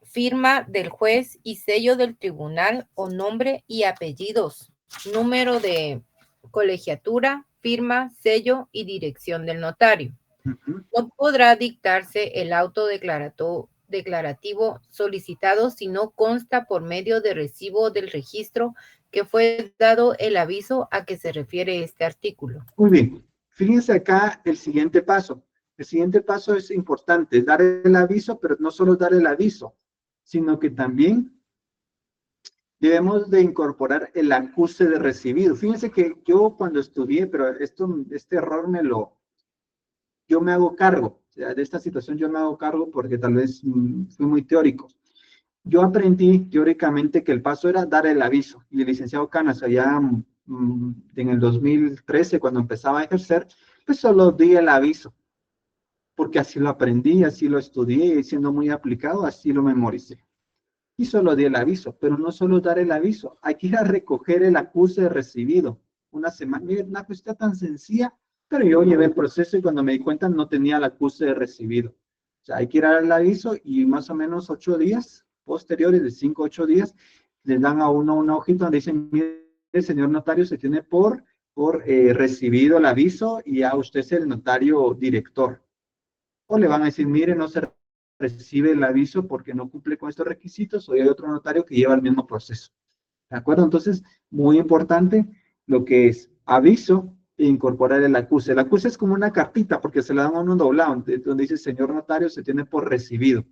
Firma del juez y sello del tribunal o nombre y apellidos, número de colegiatura, firma, sello y dirección del notario. No podrá dictarse el auto declarativo solicitado si no consta por medio de recibo del registro que fue dado el aviso a que se refiere este artículo. Muy bien. Fíjense acá el siguiente paso. El siguiente paso es importante, dar el aviso, pero no solo dar el aviso, sino que también debemos de incorporar el acuse de recibido. Fíjense que yo cuando estudié, pero este error yo me hago cargo. O sea, de esta situación yo me hago cargo porque tal vez fui muy teórico. Yo aprendí teóricamente que el paso era dar el aviso. Y el licenciado Canas, allá en el 2013, cuando empezaba a ejercer, pues solo di el aviso. Porque así lo aprendí, así lo estudié, y siendo muy aplicado, así lo memoricé. Y solo di el aviso, pero no solo dar el aviso, hay que ir a recoger el acuse de recibido. Una semana, una cuestión tan sencilla, pero yo llevé el proceso y cuando me di cuenta no tenía el acuse de recibido. O sea, hay que ir a dar el aviso y más o menos 8 días posteriores, de 5 a 8 días, les dan a uno una hojita donde dicen, mire, señor notario, se tiene por recibido el aviso y a usted es el notario director. O le van a decir, mire, no se recibe el aviso porque no cumple con estos requisitos, o hay otro notario que lleva el mismo proceso. ¿De acuerdo? Entonces, muy importante lo que es aviso e incorporar el acuse. El acuse es como una cartita porque se la dan a uno doblado, donde dice, señor notario, se tiene por recibido.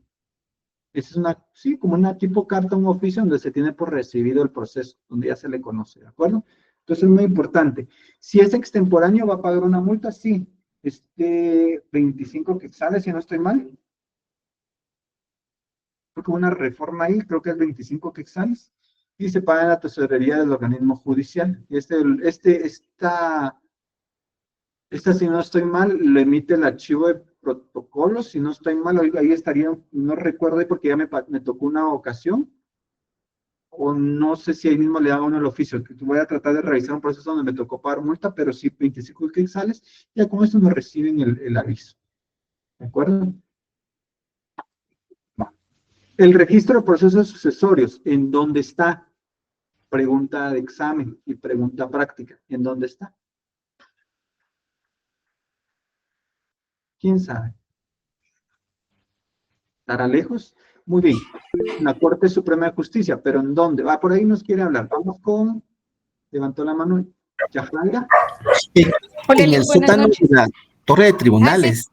Esa es una, sí, como una tipo carta, un oficio donde se tiene por recibido el proceso, donde ya se le conoce, ¿de acuerdo? Entonces, es muy importante. Si es extemporáneo, ¿va a pagar una multa? Sí. 25 quetzales, si no estoy mal. que una reforma ahí, creo que es 25 quetzales, y se paga en la tesorería del organismo judicial. Y esta, si no estoy mal, lo emite el archivo de protocolos, si no estoy mal, ahí estaría, no recuerdo porque ya me tocó una ocasión, o no sé si ahí mismo le haga uno el oficio, que voy a tratar de revisar un proceso donde me tocó pagar multa, pero sí 25 quetzales, ya con esto me reciben el aviso. ¿De acuerdo? Va. El registro de procesos sucesorios, ¿en dónde está? Pregunta de examen y pregunta práctica, ¿en dónde está? ¿Quién sabe? ¿Estará lejos? Muy bien. La Corte Suprema de Justicia, ¿pero en dónde? Va, por ahí nos quiere hablar. Vamos con... Levantó la mano. Yajaira. En el sótano de la torre de tribunales.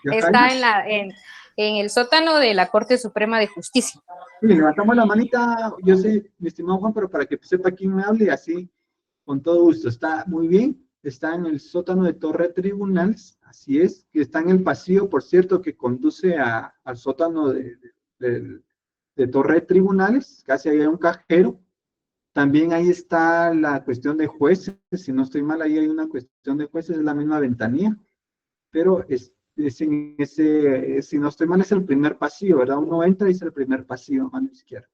Está en el sótano de la Corte Suprema de Justicia. Sí, levantamos la manita, yo sé, mi estimado Juan, pero para que sepa quién me hable, así, con todo gusto. Está muy bien, está en el sótano de Torre de Tribunales, así es, que está en el pasillo, por cierto, que conduce al sótano de Torre de Tribunales, casi ahí hay un cajero. También ahí está la cuestión de jueces, si no estoy mal, ahí hay una cuestión de jueces, es la misma ventanilla, pero es en ese, si no estoy mal, es el primer pasillo, ¿verdad? Uno entra y es el primer pasillo, mano izquierda.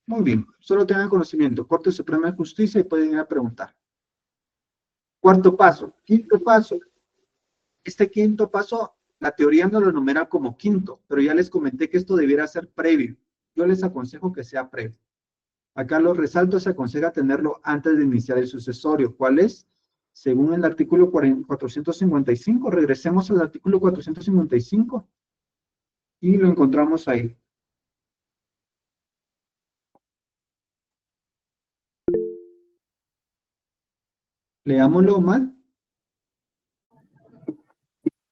Muy bien, solo tengan conocimiento. Corte Suprema de Justicia y pueden ir a preguntar. Cuarto paso, quinto paso. Este quinto paso, la teoría no lo numera como quinto, pero ya les comenté que esto debiera ser previo. Yo les aconsejo que sea previo. Acá los resaltos se aconseja tenerlo antes de iniciar el sucesorio. ¿Cuál es? Según el artículo 455, regresemos al artículo 455 y lo encontramos ahí. Leámoslo mal.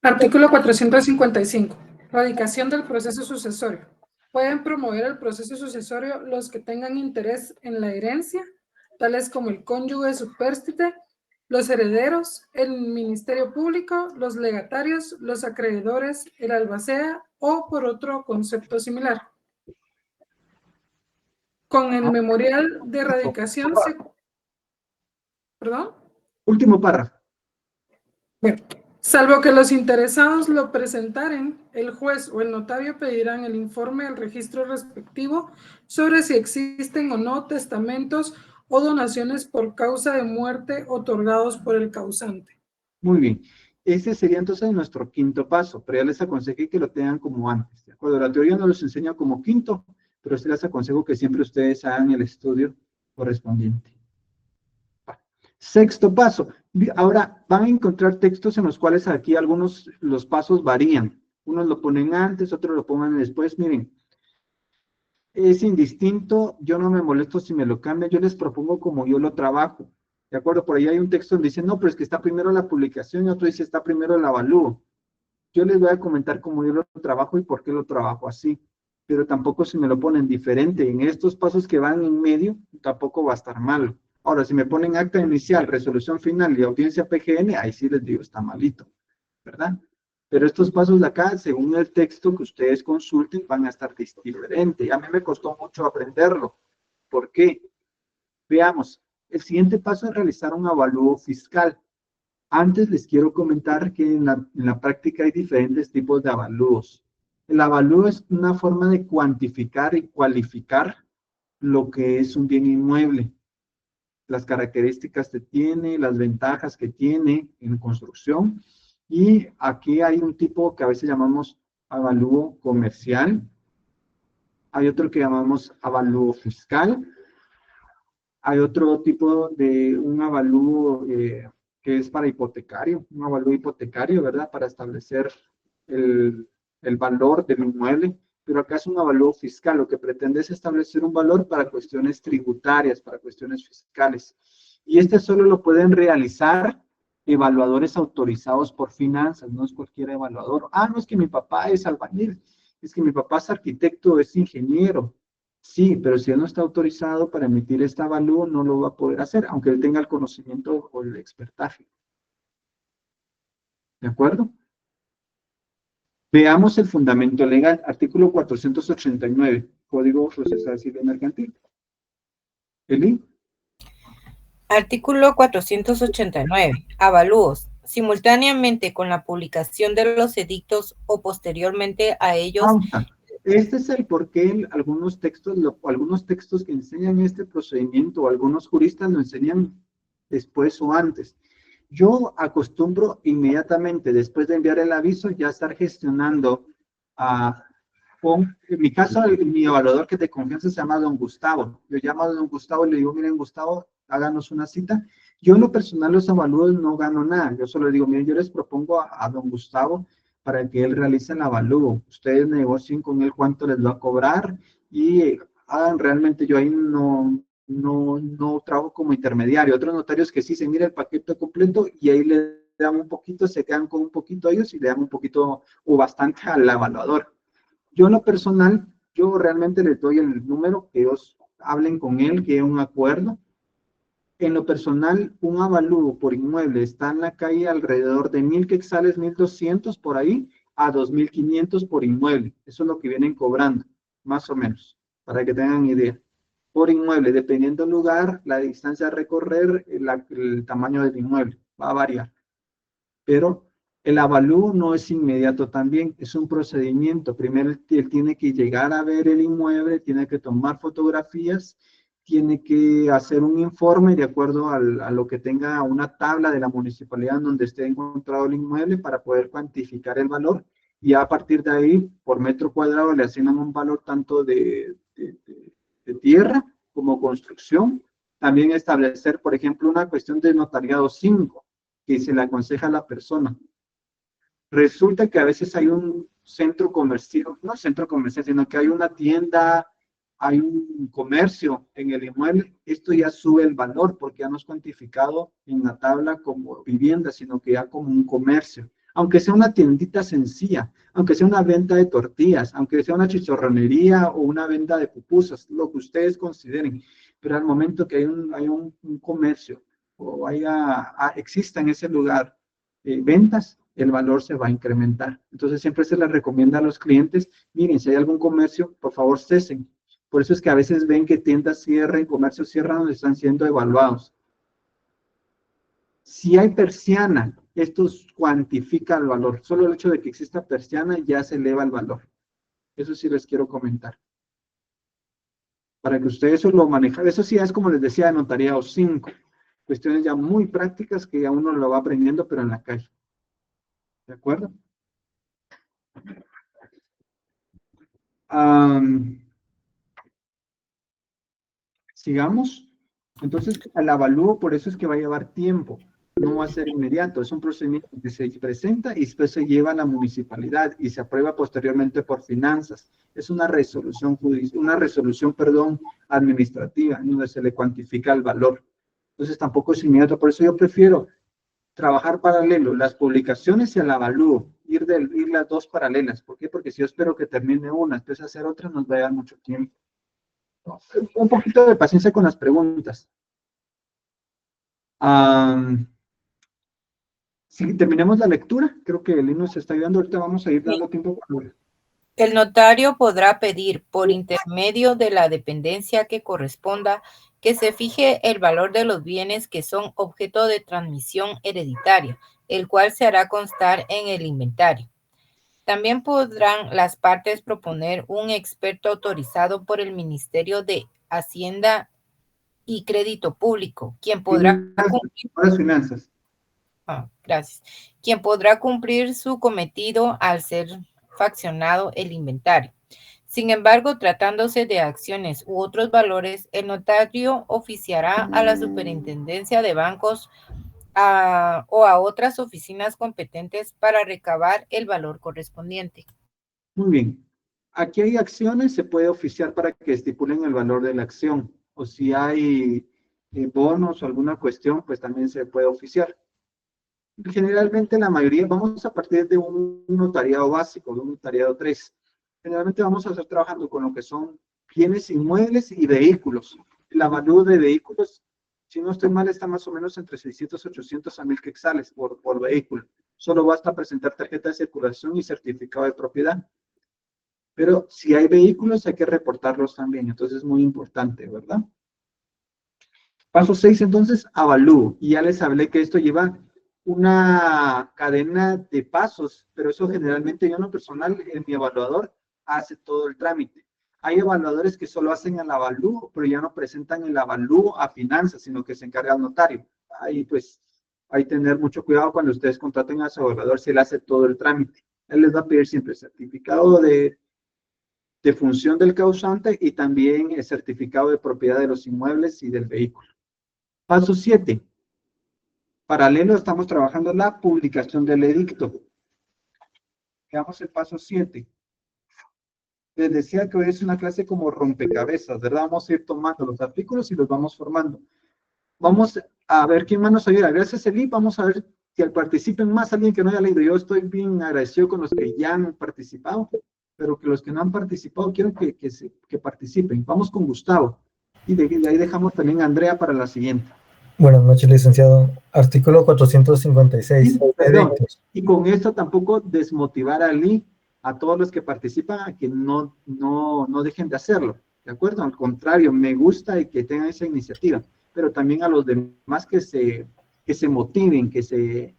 Artículo 455. Radicación del proceso sucesorio. Pueden promover el proceso sucesorio los que tengan interés en la herencia, tales como el cónyuge supérstite, los herederos, el Ministerio Público, los legatarios, los acreedores, el albacea o por otro concepto similar. Con el memorial de radicación se... ¿Perdón? Último párrafo. Bueno, salvo que los interesados lo presentaren, el juez o el notario pedirán el informe del registro respectivo sobre si existen o no testamentos o donaciones por causa de muerte otorgados por el causante. Muy bien. Ese sería entonces nuestro quinto paso, pero ya les aconsejé que lo tengan como antes, ¿de acuerdo? La teoría no los enseña como quinto, pero sí les aconsejo que siempre ustedes hagan el estudio correspondiente. Sexto paso. Ahora van a encontrar textos en los cuales aquí los pasos varían. Unos lo ponen antes, otros lo pongan después. Miren, es indistinto, yo no me molesto si me lo cambian, yo les propongo como yo lo trabajo. ¿De acuerdo? Por ahí hay un texto donde dice, no, pero es que está primero la publicación y otro dice, está primero el avalúo. Yo les voy a comentar cómo yo lo trabajo y por qué lo trabajo así. Pero tampoco si me lo ponen diferente. En estos pasos que van en medio, tampoco va a estar malo. Ahora, si me ponen acta inicial, resolución final y audiencia PGN, ahí sí les digo, está malito, ¿verdad? Pero estos pasos de acá, según el texto que ustedes consulten, van a estar diferentes. A mí me costó mucho aprenderlo. ¿Por qué? Veamos, el siguiente paso es realizar un avalúo fiscal. Antes les quiero comentar que en la práctica hay diferentes tipos de avalúos. El avalúo es una forma de cuantificar y cualificar lo que es un bien inmueble. Las características que tiene, las ventajas que tiene en construcción. Y aquí hay un tipo que a veces llamamos avalúo comercial. Hay otro que llamamos avalúo fiscal. Hay otro tipo de un avalúo que es para hipotecario, un avalúo hipotecario, ¿verdad? Para establecer el valor del inmueble. Pero acá es un avalúo fiscal, lo que pretende es establecer un valor para cuestiones tributarias, para cuestiones fiscales. Y este solo lo pueden realizar evaluadores autorizados por finanzas, no es cualquier evaluador. Ah, no es que mi papá es albañil, es que mi papá es arquitecto, es ingeniero. Sí, pero si él no está autorizado para emitir este avalúo, no lo va a poder hacer, aunque él tenga el conocimiento o el expertaje. ¿De acuerdo? Veamos el fundamento legal, artículo 489, Código Procesal Civil Mercantil. Eli. Artículo 489. Avalúos. Simultáneamente con la publicación de los edictos o posteriormente a ellos. Este es el porqué algunos textos que enseñan este procedimiento, algunos juristas lo enseñan después o antes. Yo acostumbro inmediatamente, después de enviar el aviso, ya estar gestionando en mi caso, mi evaluador que de confianza se llama don Gustavo. Yo llamo a don Gustavo y le digo, miren Gustavo, háganos una cita. Yo en lo personal los avalúos no gano nada. Yo solo digo, miren, yo les propongo a don Gustavo para que él realice el avalúo. Ustedes negocien con él cuánto les va a cobrar y hagan realmente, yo ahí no trabajo como intermediario. Otros notarios que sí se mira el paquete completo y ahí le dan un poquito, se quedan con un poquito a ellos y le dan un poquito o bastante al evaluador. Yo en lo personal, yo realmente les doy el número, que ellos hablen con él, que es un acuerdo. En lo personal, un avalúo por inmueble está en la calle alrededor de 1,000 quetzales, 1,200 por ahí, a 2,500 por inmueble. Eso es lo que vienen cobrando, más o menos, para que tengan idea. Por inmueble, dependiendo del lugar, la distancia a recorrer, el tamaño del inmueble, va a variar. Pero el avalúo no es inmediato también, es un procedimiento. Primero él tiene que llegar a ver el inmueble, tiene que tomar fotografías, tiene que hacer un informe de acuerdo a lo que tenga una tabla de la municipalidad donde esté encontrado el inmueble para poder cuantificar el valor. Y a partir de ahí, por metro cuadrado, le asignan un valor tanto de tierra como construcción. También establecer, por ejemplo, una cuestión de notariado 5, que se le aconseja a la persona. Resulta que a veces hay un centro comercial, no centro comercial, sino que hay una tienda, hay un comercio en el inmueble. Esto ya sube el valor porque ya no es cuantificado en la tabla como vivienda, sino que ya como un comercio. Aunque sea una tiendita sencilla, aunque sea una venta de tortillas, aunque sea una chicharronería o una venta de pupusas, lo que ustedes consideren. Pero al momento que hay un comercio o exista en ese lugar ventas, el valor se va a incrementar. Entonces siempre se les recomienda a los clientes, miren, si hay algún comercio, por favor cesen. Por eso es que a veces ven que tiendas cierran, comercios cierran donde están siendo evaluados. Si hay persiana, esto cuantifica el valor. Solo el hecho de que exista persiana ya se eleva el valor. Eso sí les quiero comentar. Para que ustedes eso lo manejen. Eso sí es como les decía de notariado 5. Cuestiones ya muy prácticas que ya uno lo va aprendiendo, pero en la calle. ¿De acuerdo? Sigamos. Entonces, al avalúo, por eso es que va a llevar tiempo. No va a ser inmediato. Es un procedimiento que se presenta y después se lleva a la municipalidad y se aprueba posteriormente por finanzas. Es una resolución administrativa, en donde se le cuantifica el valor. Entonces, tampoco es inmediato. Por eso yo prefiero trabajar paralelo, las publicaciones y el avalúo, ir las dos paralelas. ¿Por qué? Porque si yo espero que termine una, después de hacer otra, nos va a dar mucho tiempo. Un poquito de paciencia con las preguntas. Si terminemos la lectura, creo que el himno se está ayudando. Ahorita vamos a ir dando tiempo para... El notario podrá pedir por intermedio de la dependencia que corresponda que se fije el valor de los bienes que son objeto de transmisión hereditaria, el cual se hará constar en el inventario. También podrán las partes proponer un experto autorizado por el Ministerio de Hacienda y Crédito Público, quien podrá quien podrá cumplir su cometido al ser faccionado el inventario. Sin embargo, tratándose de acciones u otros valores, el notario oficiará a la Superintendencia de Bancos o a otras oficinas competentes para recabar el valor correspondiente. Muy bien. Aquí hay acciones, se puede oficiar para que estipulen el valor de la acción. O si hay bonos o alguna cuestión, pues también se puede oficiar. Generalmente la mayoría, vamos a partir de un notariado básico, de un notariado 3. Generalmente vamos a estar trabajando con lo que son bienes inmuebles y vehículos. El avalúo de vehículos, si no estoy mal, está más o menos entre 600, 800 a 1,000 quetzales por vehículo. Solo basta presentar tarjeta de circulación y certificado de propiedad. Pero si hay vehículos, hay que reportarlos también. Entonces es muy importante, ¿verdad? Paso 6, entonces, avalúo. Y ya les hablé que esto lleva una cadena de pasos, pero eso generalmente yo en lo personal, en mi evaluador, hace todo el trámite. Hay evaluadores que solo hacen el avalúo, pero ya no presentan el avalúo a finanzas, sino que se encarga al notario. Ahí pues hay que tener mucho cuidado cuando ustedes contraten a su evaluador si él hace todo el trámite. Él les va a pedir siempre certificado de función del causante y también el certificado de propiedad de los inmuebles y del vehículo. Paso 7. Paralelo, estamos trabajando en la publicación del edicto. Veamos el paso 7. Les decía que hoy es una clase como rompecabezas, ¿verdad? Vamos a ir tomando los artículos y los vamos formando. Vamos a ver quién más nos ayuda. Gracias, Eli. Vamos a ver si participen más alguien que no haya leído. Yo estoy bien agradecido con los que ya han participado, pero que los que no han participado quiero que participen. Vamos con Gustavo. Y de ahí dejamos también a Andrea para la siguiente. Buenas noches, licenciado. Artículo 456. Edictos. Y con esto tampoco desmotivar a Ali, a todos los que participan, a que no dejen de hacerlo. ¿De acuerdo? Al contrario, me gusta y que tengan esa iniciativa. Pero también a los demás que se motiven, que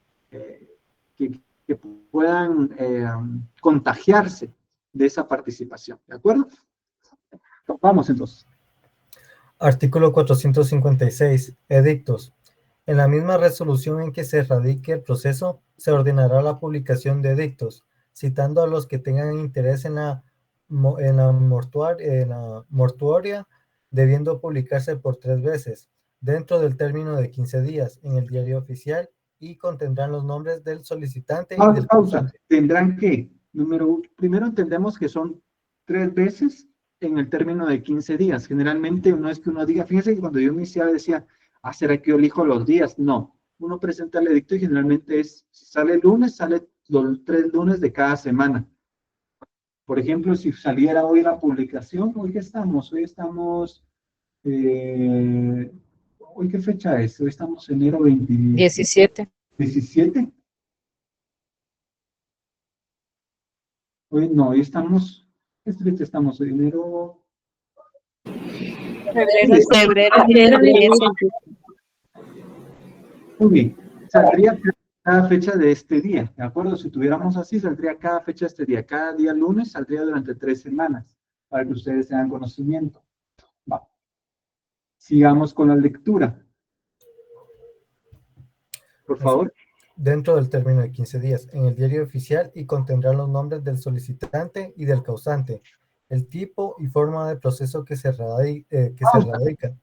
puedan contagiarse de esa participación. ¿De acuerdo? Vamos entonces. Artículo 456. Edictos. En la misma resolución en que se radique el proceso, se ordenará la publicación de edictos, citando a los que tengan interés en la mortuoria, debiendo publicarse por 3 veces, dentro del término de 15 días, en el diario oficial, y contendrán los nombres del solicitante y del causante. Tendrán que, primero entendemos que son 3 veces en el término de 15 días. Generalmente no es que uno diga, fíjense que cuando yo iniciaba decía, ¿será que yo elijo los días? No, uno presenta el edicto y generalmente si sale el lunes, sale los 3 lunes de cada semana. Por ejemplo, si saliera hoy la publicación, ¿hoy qué estamos? Hoy estamos, ¿hoy qué fecha es? Hoy estamos enero 17. 17. Hoy no, hoy estamos, ¿qué fecha estamos? Enero. Febrero. Muy bien, saldría cada fecha de este día, ¿de acuerdo? Si tuviéramos así, saldría cada fecha de este día. Cada día lunes saldría durante 3 semanas, para que ustedes tengan conocimiento. Va. Sigamos con la lectura. Por favor. Dentro del término de 15 días, en el diario oficial, y contendrán los nombres del solicitante y del causante, el tipo y forma de proceso que se radica.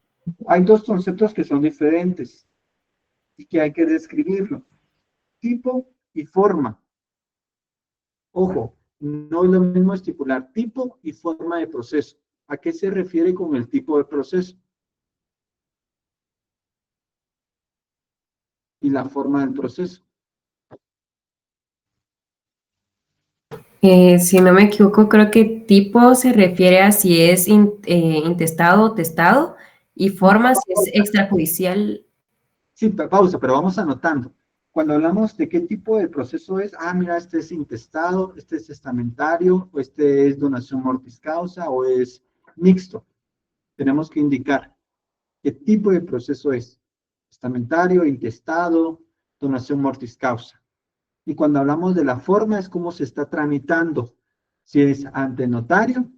Hay 2 conceptos que son diferentes y que hay que describirlo. Tipo y forma. Ojo, no es lo mismo estipular tipo y forma de proceso. ¿A qué se refiere con el tipo de proceso? Y la forma del proceso. Si no me equivoco, creo que tipo se refiere a si es intestado o testado, y forma si es extrajudicial. Sí, pausa, pero vamos anotando. Cuando hablamos de qué tipo de proceso es, mira, este es intestado, este es testamentario, o este es donación mortis causa, o es mixto. Tenemos que indicar qué tipo de proceso es. Testamentario, intestado, donación mortis causa. Y cuando hablamos de la forma es cómo se está tramitando, si es ante notario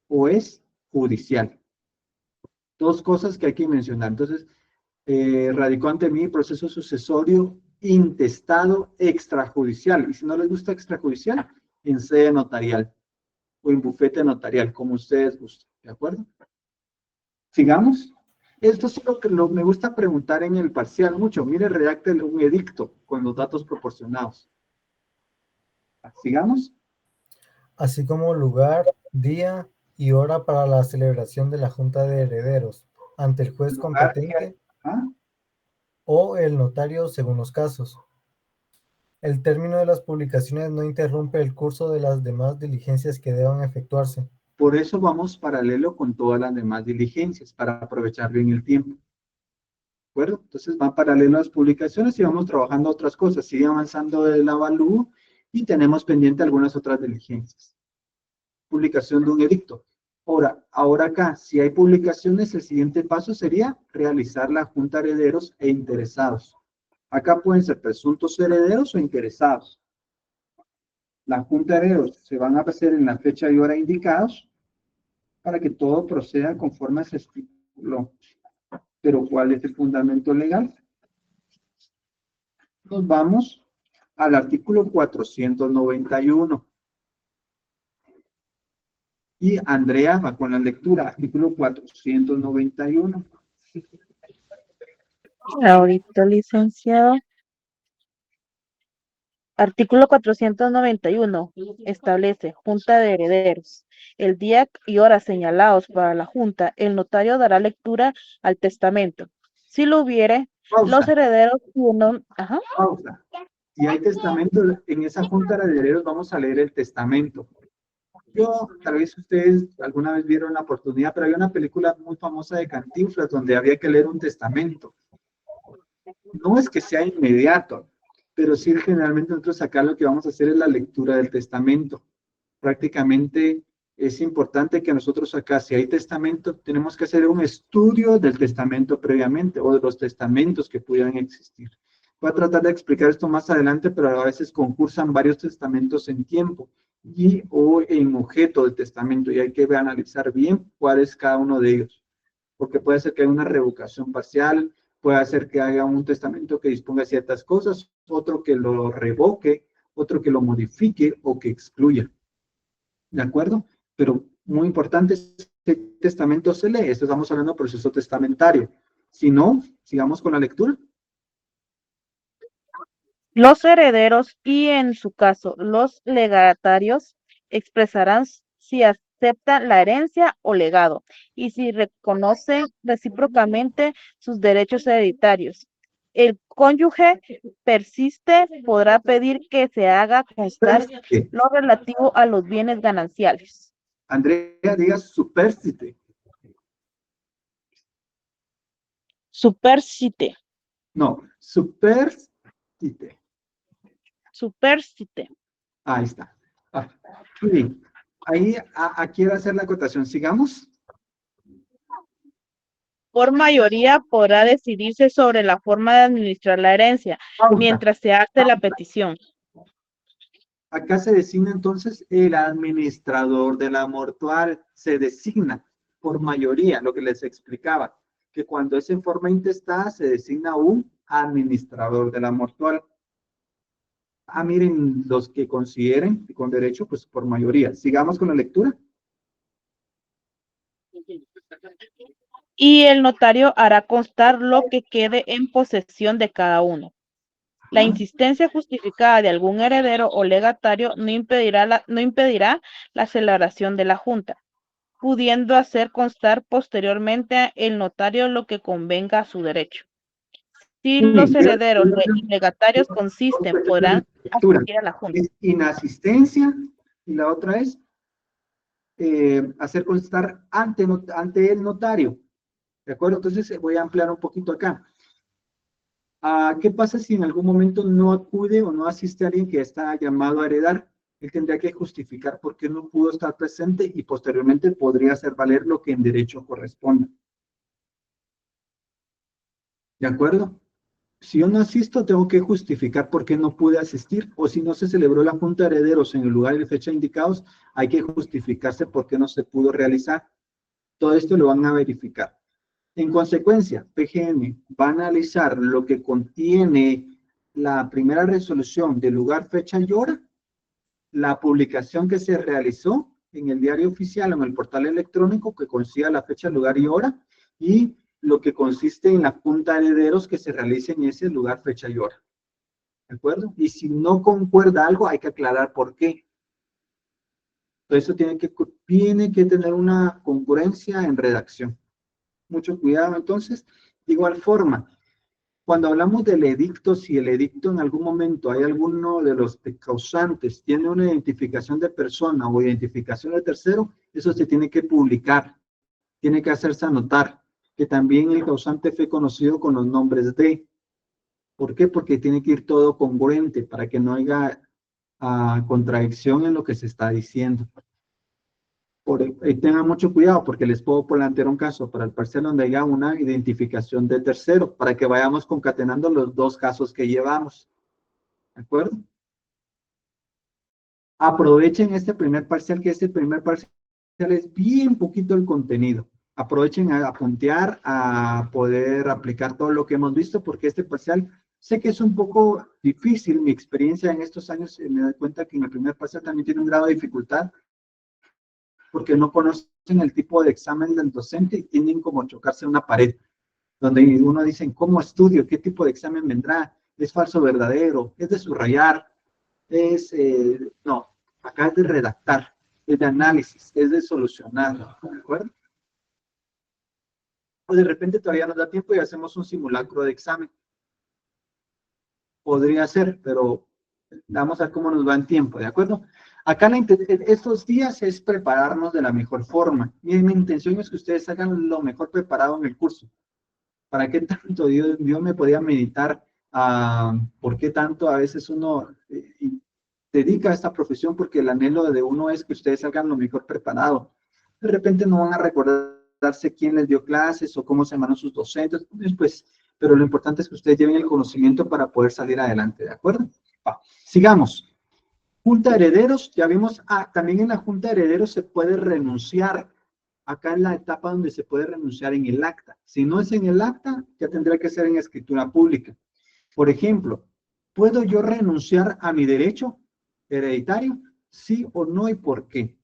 o es judicial. 2 cosas que hay que mencionar. Entonces, radicó ante mí proceso sucesorio intestado extrajudicial. Y si no les gusta extrajudicial, en sede notarial o en bufete notarial, como ustedes gusten. ¿De acuerdo? Sigamos. Esto es lo que me gusta preguntar en el parcial mucho. Mire, redacte un edicto con los datos proporcionados. Sigamos. Así como lugar, día y hora para la celebración de la Junta de Herederos ante el juez competente o el notario según los casos. El término de las publicaciones no interrumpe el curso de las demás diligencias que deban efectuarse. Por eso vamos paralelo con todas las demás diligencias, para aprovechar bien el tiempo. acuerdo? Entonces van paralelo a las publicaciones y vamos trabajando otras cosas. Sigue avanzando el avalúo y tenemos pendiente algunas otras diligencias. Publicación de un edicto. Ahora acá, si hay publicaciones, el siguiente paso sería realizar la junta de herederos e interesados. Acá pueden ser presuntos herederos o interesados. La junta de herederos se van a hacer en la fecha y hora indicados para que todo proceda conforme se estipuló. Pero ¿cuál es el fundamento legal? Nos vamos al artículo 491. Y Andrea va con la lectura, artículo 491. Ahorita, licenciado. Artículo 491 establece Junta de Herederos. El día y hora señalados para la Junta, el notario dará lectura al testamento. Si lo hubiere, los herederos tienen... Ajá. Pausa. Si hay testamento, en esa Junta de Herederos vamos a leer el testamento. Yo, tal vez ustedes alguna vez vieron la oportunidad, pero hay una película muy famosa de Cantinflas donde había que leer un testamento. No es que sea inmediato, pero sí generalmente nosotros acá lo que vamos a hacer es la lectura del testamento. Prácticamente es importante que nosotros acá, si hay testamento, tenemos que hacer un estudio del testamento previamente o de los testamentos que pudieran existir. Voy a tratar de explicar esto más adelante, pero a veces concursan varios testamentos en tiempo o en objeto del testamento y hay que analizar bien cuál es cada uno de ellos. Porque puede ser que haya una revocación parcial, puede ser que haya un testamento que disponga ciertas cosas, otro que lo revoque, otro que lo modifique o que excluya. ¿De acuerdo? Pero muy importante es que el testamento se lee. Esto estamos hablando de proceso testamentario. Si no, sigamos con la lectura. Los herederos y, en su caso, los legatarios expresarán si aceptan la herencia o legado y si reconocen recíprocamente sus derechos hereditarios. El cónyuge persiste podrá pedir que se haga constar lo relativo a los bienes gananciales. Andrea, diga superstite. Superstite. No, superstite. Superstite. Ahí está. Muy bien. Ahí quiero hacer la acotación. Sigamos. Por mayoría podrá decidirse sobre la forma de administrar la herencia, mientras se hace la petición. Acá se designa entonces el administrador de la mortuaria. Se designa por mayoría, lo que les explicaba, que cuando es en forma intestada se designa un administrador de la mortuaria. Miren, los que consideren con derecho, pues por mayoría. Sigamos con la lectura. Y el notario hará constar lo que quede en posesión de cada uno. La insistencia justificada de algún heredero o legatario no impedirá la celebración de la junta, pudiendo hacer constar posteriormente el notario lo que convenga a su derecho. Si los herederos y legatarios consisten, podrán asistir a la junta. Es inasistencia y la otra es hacer constar ante el notario. ¿De acuerdo? Entonces voy a ampliar un poquito acá. ¿Qué pasa si en algún momento no acude o no asiste a alguien que está llamado a heredar? Él tendría que justificar por qué no pudo estar presente y posteriormente podría hacer valer lo que en derecho corresponda. ¿De acuerdo? Si yo no asisto, tengo que justificar por qué no pude asistir, o si no se celebró la junta de herederos en el lugar y fecha indicados, hay que justificarse por qué no se pudo realizar. Todo esto lo van a verificar. En consecuencia, PGN va a analizar lo que contiene la primera resolución de lugar, fecha y hora, la publicación que se realizó en el diario oficial o en el portal electrónico que consiga la fecha, lugar y hora, y lo que consiste en la junta de herederos que se realice en ese lugar, fecha y hora. ¿De acuerdo? Y si no concuerda algo, hay que aclarar por qué. Entonces, eso tiene que tener una congruencia en redacción. Mucho cuidado, entonces. De igual forma, cuando hablamos del edicto, si el edicto en algún momento hay alguno de los causantes, tiene una identificación de persona o identificación de tercero, eso se tiene que publicar, tiene que hacerse anotar. que también el causante fue conocido con los nombres de. ¿Por qué? Porque tiene que ir todo congruente para que no haya contradicción en lo que se está diciendo. Tengan mucho cuidado porque les puedo plantear un caso para el parcial donde haya una identificación del tercero, para que vayamos concatenando los dos casos que llevamos. ¿De acuerdo? Aprovechen este primer parcial, que este primer parcial es bien poquito el contenido. Aprovechen a puntear, a poder aplicar todo lo que hemos visto, porque este parcial sé que es un poco difícil. Mi experiencia en estos años me doy cuenta que en el primer parcial también tiene un grado de dificultad, porque no conocen el tipo de examen del docente y tienden como a chocarse en una pared, donde uno dice, ¿cómo estudio? ¿Qué tipo de examen vendrá? ¿Es falso o verdadero? ¿Es de subrayar? No, acá es de redactar, es de análisis, es de solucionar, ¿de acuerdo? O de repente todavía nos da tiempo y hacemos un simulacro de examen. Podría ser, pero vamos a ver cómo nos va en tiempo, ¿de acuerdo? Acá estos días es prepararnos de la mejor forma. Mi intención es que ustedes hagan lo mejor preparado en el curso. ¿Para qué tanto Dios me podía meditar? ¿Por qué tanto a veces uno dedica a esta profesión? Porque el anhelo de uno es que ustedes salgan lo mejor preparado. De repente no van a recordarse quién les dio clases o cómo se llamaron sus docentes, pues, pero lo importante es que ustedes lleven el conocimiento para poder salir adelante, ¿de acuerdo? Sigamos. Junta de herederos, ya vimos, también en la junta de herederos se puede renunciar. Acá en la etapa donde se puede renunciar en el acta. Si no es en el acta, ya tendrá que ser en escritura pública. Por ejemplo, ¿puedo yo renunciar a mi derecho hereditario? ¿Sí o no y por qué?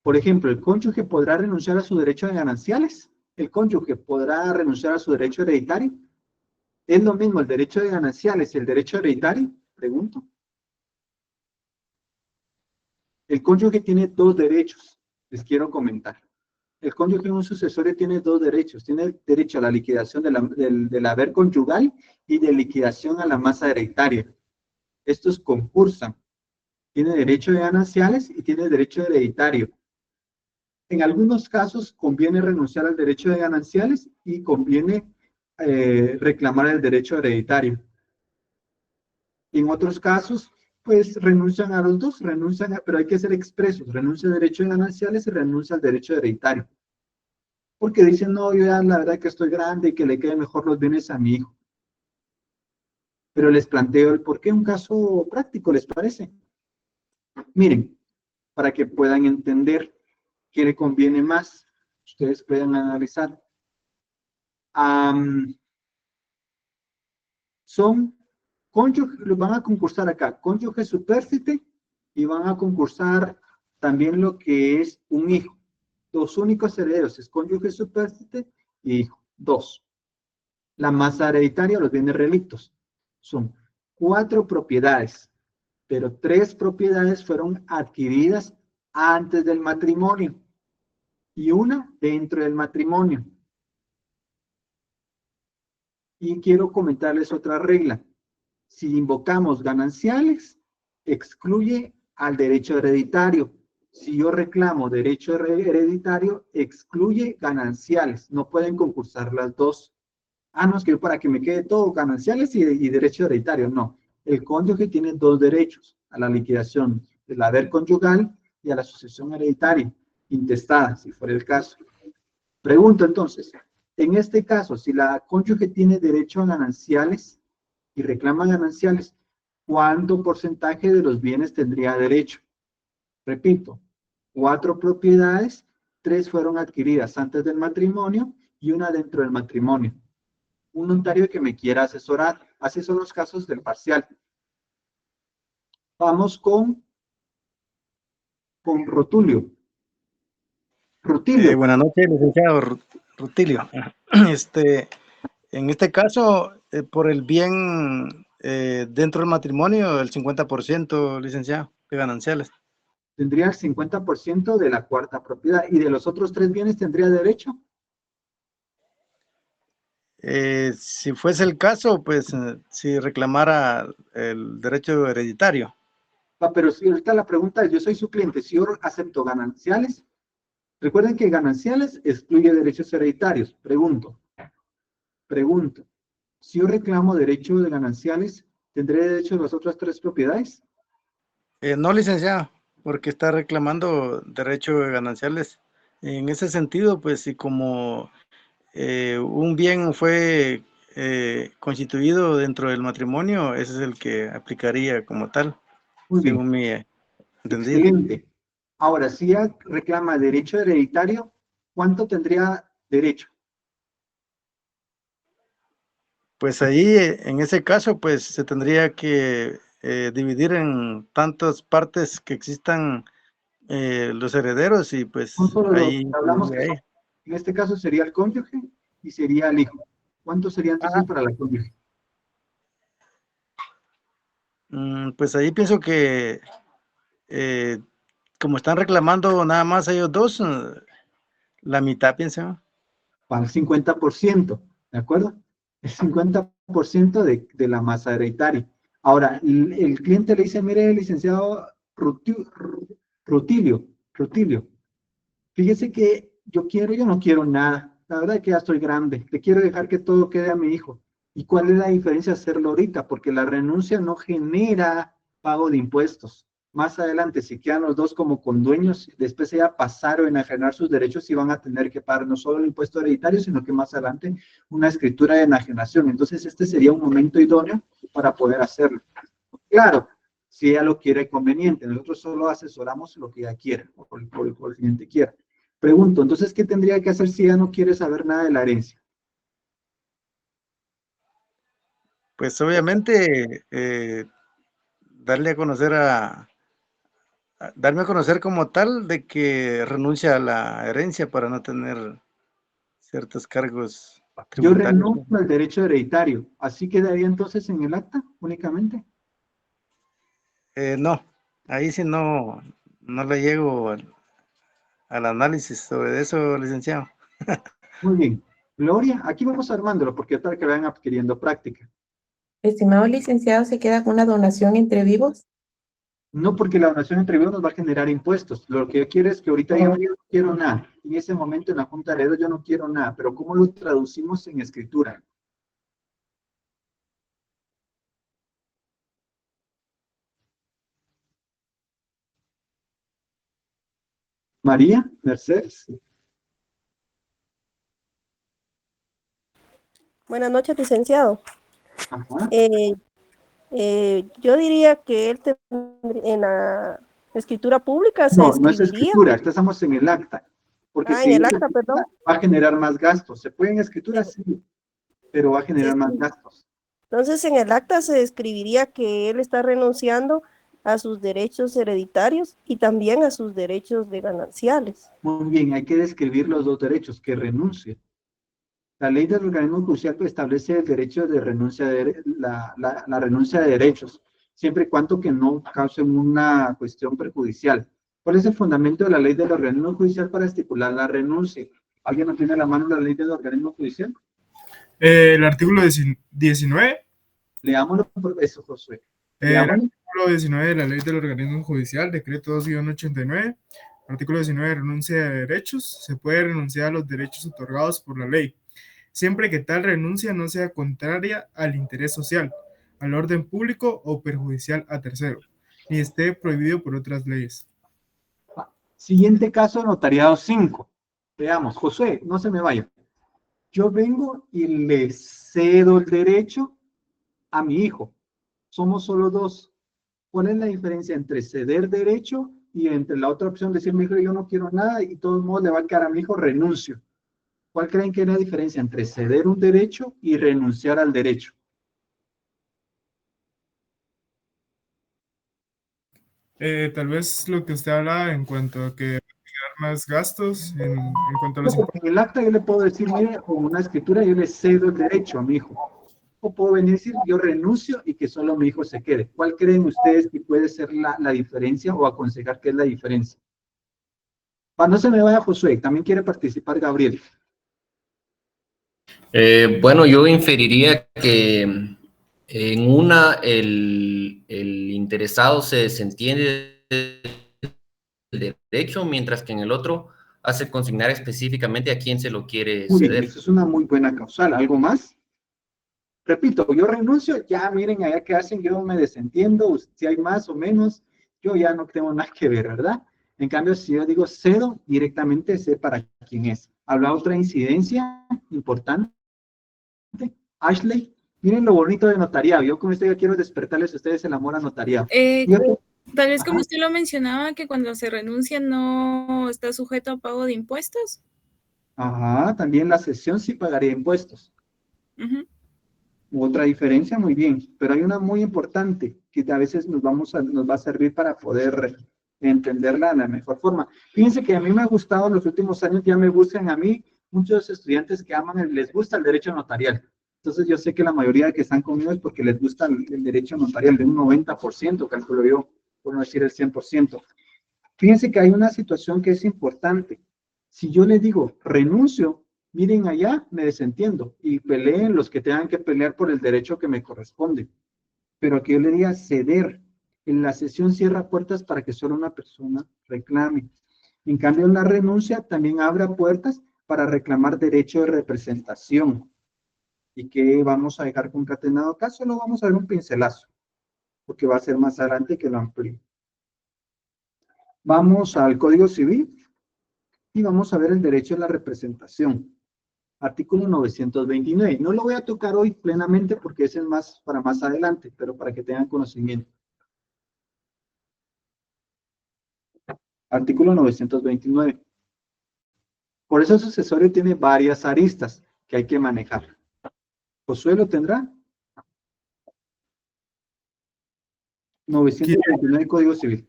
Por ejemplo, ¿el cónyuge podrá renunciar a su derecho de gananciales? ¿El cónyuge podrá renunciar a su derecho hereditario? ¿Es lo mismo el derecho de gananciales y el derecho hereditario? Pregunto. El cónyuge tiene dos derechos, les quiero comentar. El cónyuge en un sucesorio tiene dos derechos. Tiene derecho a la liquidación del haber conyugal y de liquidación a la masa hereditaria. Estos concursan. Tiene derecho de gananciales y tiene derecho hereditario. En algunos casos conviene renunciar al derecho de gananciales y conviene reclamar el derecho hereditario. En otros casos, pues renuncian a los dos, pero hay que ser expresos, renuncia al derecho de gananciales y renuncia al derecho hereditario. Porque dicen, no, yo ya la verdad que estoy grande y que le queden mejor los bienes a mi hijo. Pero les planteo el por qué, un caso práctico, ¿les parece? Miren, para que puedan entender qué le conviene más, ustedes pueden analizar. Son cónyuges, los van a concursar acá, cónyuge supérstite, y van a concursar también lo que es un hijo. Los únicos herederos es cónyuge supérstite y hijo. Dos. La masa hereditaria, los bienes relictos, son 4 propiedades, pero 3 propiedades fueron adquiridas antes del matrimonio y una dentro del matrimonio. Y quiero comentarles otra regla. Si invocamos gananciales, excluye al derecho hereditario. Si yo reclamo derecho hereditario, excluye gananciales. No pueden concursar las dos. No, es que para que me quede todo gananciales y derecho hereditario. No. El cónyuge tiene dos derechos: a la liquidación del haber conyugal y a la sucesión hereditaria, intestada, si fuera el caso. Pregunto entonces, en este caso, si la cónyuge tiene derecho a gananciales y reclama gananciales, ¿cuánto porcentaje de los bienes tendría derecho? Repito, 4 propiedades, 3 fueron adquiridas antes del matrimonio y una dentro del matrimonio. Un notario que me quiera asesorar. Así son los casos del parcial. Vamos con Rutulio. Rutilio. Buenas noches, licenciado Rutilio. En este caso, por el bien dentro del matrimonio, el 50%, licenciado, de gananciales. Tendría el 50% de la cuarta propiedad. ¿Y de los otros 3 bienes tendría derecho? Si fuese el caso, pues si reclamara el derecho hereditario. Pero si ahorita la pregunta es, yo soy su cliente, si yo acepto gananciales, Recuerden que gananciales excluye derechos hereditarios. Pregunto, si yo reclamo derecho de gananciales, ¿tendré derecho a las otras 3 propiedades? No, licenciado, porque está reclamando derecho de gananciales. En ese sentido, pues, si como un bien fue constituido dentro del matrimonio, ese es el que aplicaría como tal, Muy bien. según mi entendido. Excelente. Ahora, si ella reclama derecho hereditario, ¿cuánto tendría derecho? Pues ahí, en ese caso, pues se tendría que dividir en tantas partes que existan los herederos y pues No solo ahí hablamos que en este caso sería el cónyuge y sería el hijo. ¿Cuánto sería entonces para la cónyuge? pues ahí pienso que como están reclamando nada más ellos dos, la mitad, pienso. Para el 50%, ¿de acuerdo? El 50% de la masa hereditaria. Ahora, el cliente le dice, mire, licenciado Rutilio, fíjese que yo no quiero nada. La verdad es que ya estoy grande. Le quiero dejar que todo quede a mi hijo. ¿Y cuál es la diferencia de hacerlo ahorita? Porque la renuncia no genera pago de impuestos. Más adelante, si quedan los dos como condueños, después ya pasaron a enajenar sus derechos y van a tener que pagar no solo el impuesto hereditario, sino que más adelante una escritura de enajenación. Entonces, este sería un momento idóneo para poder hacerlo. Claro, si ella lo quiere conveniente, nosotros solo asesoramos lo que ella quiera o el cliente quiera. Pregunto, entonces, ¿qué tendría que hacer si ella no quiere saber nada de la herencia? Pues obviamente darme a conocer como tal de que renuncia a la herencia para no tener ciertos cargos Yo tributarios. renuncio al derecho hereditario, ¿así quedaría entonces en el acta únicamente? No, ahí sí no le llego al análisis sobre eso, licenciado. Muy bien. Gloria, aquí vamos armándolo porque para que vayan adquiriendo práctica. Estimado licenciado, ¿se queda con una donación entre vivos? No, porque la donación entre vivos nos va a generar impuestos. Lo que yo quiero es que ahorita digan, yo no quiero nada. En ese momento en la Junta de Herederos yo no quiero nada, pero ¿cómo lo traducimos en escritura? María, Mercedes. Buenas noches, licenciado. Ajá. Yo diría que él en la escritura pública se No, no es escribiría. escritura, estamos en el acta. Porque Ah, si en el es acta, escritura, perdón. va a generar más gastos. ¿Se puede en escritura? Sí, pero va a generar más gastos. Entonces, en el acta se escribiría que él está renunciando a sus derechos hereditarios y también a sus derechos de gananciales. Muy bien, hay que describir los dos derechos, que renuncie. La ley del organismo judicial establece el derecho de renuncia la renuncia de derechos, siempre y cuando que no causen una cuestión perjudicial. ¿Cuál es el fundamento de la ley del organismo judicial para estipular la renuncia? ¿Alguien no tiene a la mano la ley del organismo judicial? El artículo 19. Leámoslo por eso, Josué. El artículo 19 de la ley del organismo judicial, decreto 2-89. Artículo 19, renuncia de derechos. Se puede renunciar a los derechos otorgados por la ley, siempre que tal renuncia no sea contraria al interés social, al orden público o perjudicial a tercero, ni esté prohibido por otras leyes. Siguiente caso, notariado 5. Veamos, Josué, no se me vaya. Yo vengo y le cedo el derecho a mi hijo. Somos solo dos. ¿Cuál es la diferencia entre ceder derecho y entre la otra opción de decir, mi hijo, yo no quiero nada y de todos modos le va a quedar a mi hijo, renuncio? ¿Cuál creen que es la diferencia entre ceder un derecho y renunciar al derecho? Tal vez lo que usted habla en cuanto a que va a generar más gastos en cuanto a los impuestos. En el acta yo le puedo decir, mire, con una escritura yo le cedo el derecho a mi hijo. O puedo venir y decir, yo renuncio y que solo mi hijo se quede. ¿Cuál creen ustedes que puede ser la diferencia o aconsejar qué es la diferencia? Para no se me vaya Josué, también quiere participar Gabriel. Bueno, yo inferiría que en una el interesado se desentiende del derecho, mientras que en el otro hace consignar específicamente a quién se lo quiere Muy bien, ceder. eso es una muy buena causal. ¿Algo más? Repito, yo renuncio, ya miren allá qué hacen, yo me desentiendo, si hay más o menos, yo ya no tengo nada que ver, ¿verdad? En cambio, si yo digo cedo, directamente sé para quién es. Habla otra incidencia importante. Ashley, miren lo bonito de notariado. Yo con esto ya quiero despertarles a ustedes el amor a notariado. Tal vez como usted lo mencionaba, que cuando se renuncia no está sujeto a pago de impuestos. Ajá, también la cesión sí pagaría impuestos. Otra diferencia, muy bien, pero hay una muy importante que a veces nos va a servir para poder entenderla de la mejor forma. Fíjense que a mí me ha gustado en los últimos años, ya me buscan a mí muchos estudiantes que les gusta el derecho notarial. Entonces yo sé que la mayoría de que están conmigo es porque les gusta el derecho notarial, de un 90%, calculo yo, por no decir el 100%. Fíjense que hay una situación que es importante. Si yo les digo renuncio, miren allá, me desentiendo y peleen los que tengan que pelear por el derecho que me corresponde. Pero aquí yo le diría ceder. En la cesión cierra puertas para que solo una persona reclame. En cambio, en la renuncia también abre puertas para reclamar derecho de representación. ¿Y qué vamos a dejar concatenado acá? Solo vamos a ver un pincelazo, porque va a ser más adelante que lo amplíe. Vamos al Código Civil y vamos a ver el derecho a la representación. Artículo 929. No lo voy a tocar hoy plenamente porque ese es más para más adelante, pero para que tengan conocimiento. Artículo 929. Por eso el sucesorio tiene varias aristas que hay que manejar. ¿Josué lo tendrá? 929 Código Civil.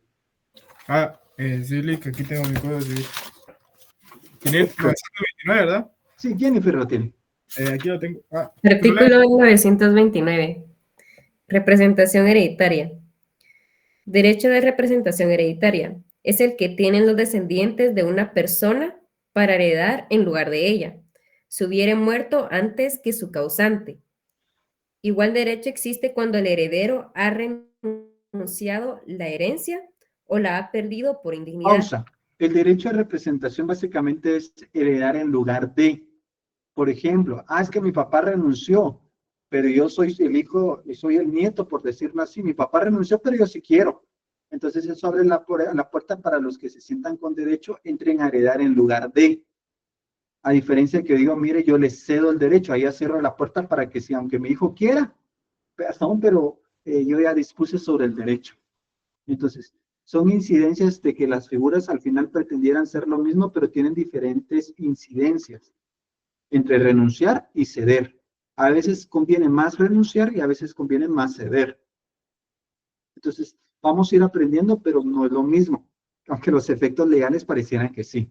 Sí, Lick, aquí tengo mi Código Civil. Tiene 929, ¿verdad? Sí, Jennifer lo tiene. Aquí lo tengo. Artículo 929. Representación hereditaria. Derecho de representación hereditaria. Es el que tienen los descendientes de una persona para heredar en lugar de ella, si hubiere muerto antes que su causante. Igual derecho existe cuando el heredero ha renunciado la herencia o la ha perdido por indignidad. Pausa. El derecho de representación básicamente es heredar en lugar de. Por ejemplo, es que mi papá renunció, pero yo soy el hijo, soy el nieto, por decirlo así. Mi papá renunció, pero yo sí quiero. Entonces eso abre la puerta para los que se sientan con derecho, entren a heredar en lugar de. A diferencia de que digo, mire, yo les cedo el derecho, ahí ya cierro la puerta para que si, aunque mi hijo quiera, pero yo ya dispuse sobre el derecho. Entonces, son incidencias de que las figuras al final pretendieran ser lo mismo, pero tienen diferentes incidencias entre renunciar y ceder. A veces conviene más renunciar y a veces conviene más ceder. Entonces, vamos a ir aprendiendo, pero no es lo mismo, aunque los efectos legales parecieran que sí.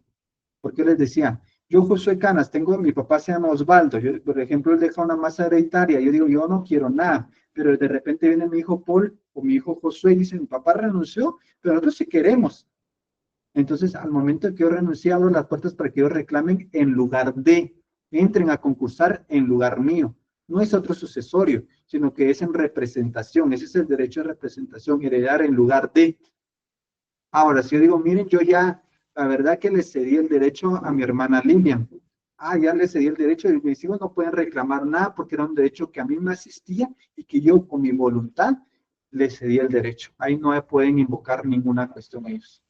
Porque les decía, yo Josué Canas, mi papá se llama Osvaldo, yo, por ejemplo, él deja una masa hereditaria, yo digo, yo no quiero nada, pero de repente viene mi hijo Paul o mi hijo Josué y dice, mi papá renunció, pero nosotros sí queremos. Entonces, al momento que yo renuncié, abro las puertas para que ellos reclamen en lugar de, entren a concursar en lugar mío. No es otro sucesorio, sino que es en representación. Ese es el derecho de representación, heredar en lugar de. Ahora, si yo digo, miren, yo ya, la verdad que le cedí el derecho a mi hermana Lilian. Ya le cedí el derecho y mis hijos no pueden reclamar nada porque era un derecho que a mí me asistía y que yo con mi voluntad le cedí el derecho. Ahí no pueden invocar ninguna cuestión ellos.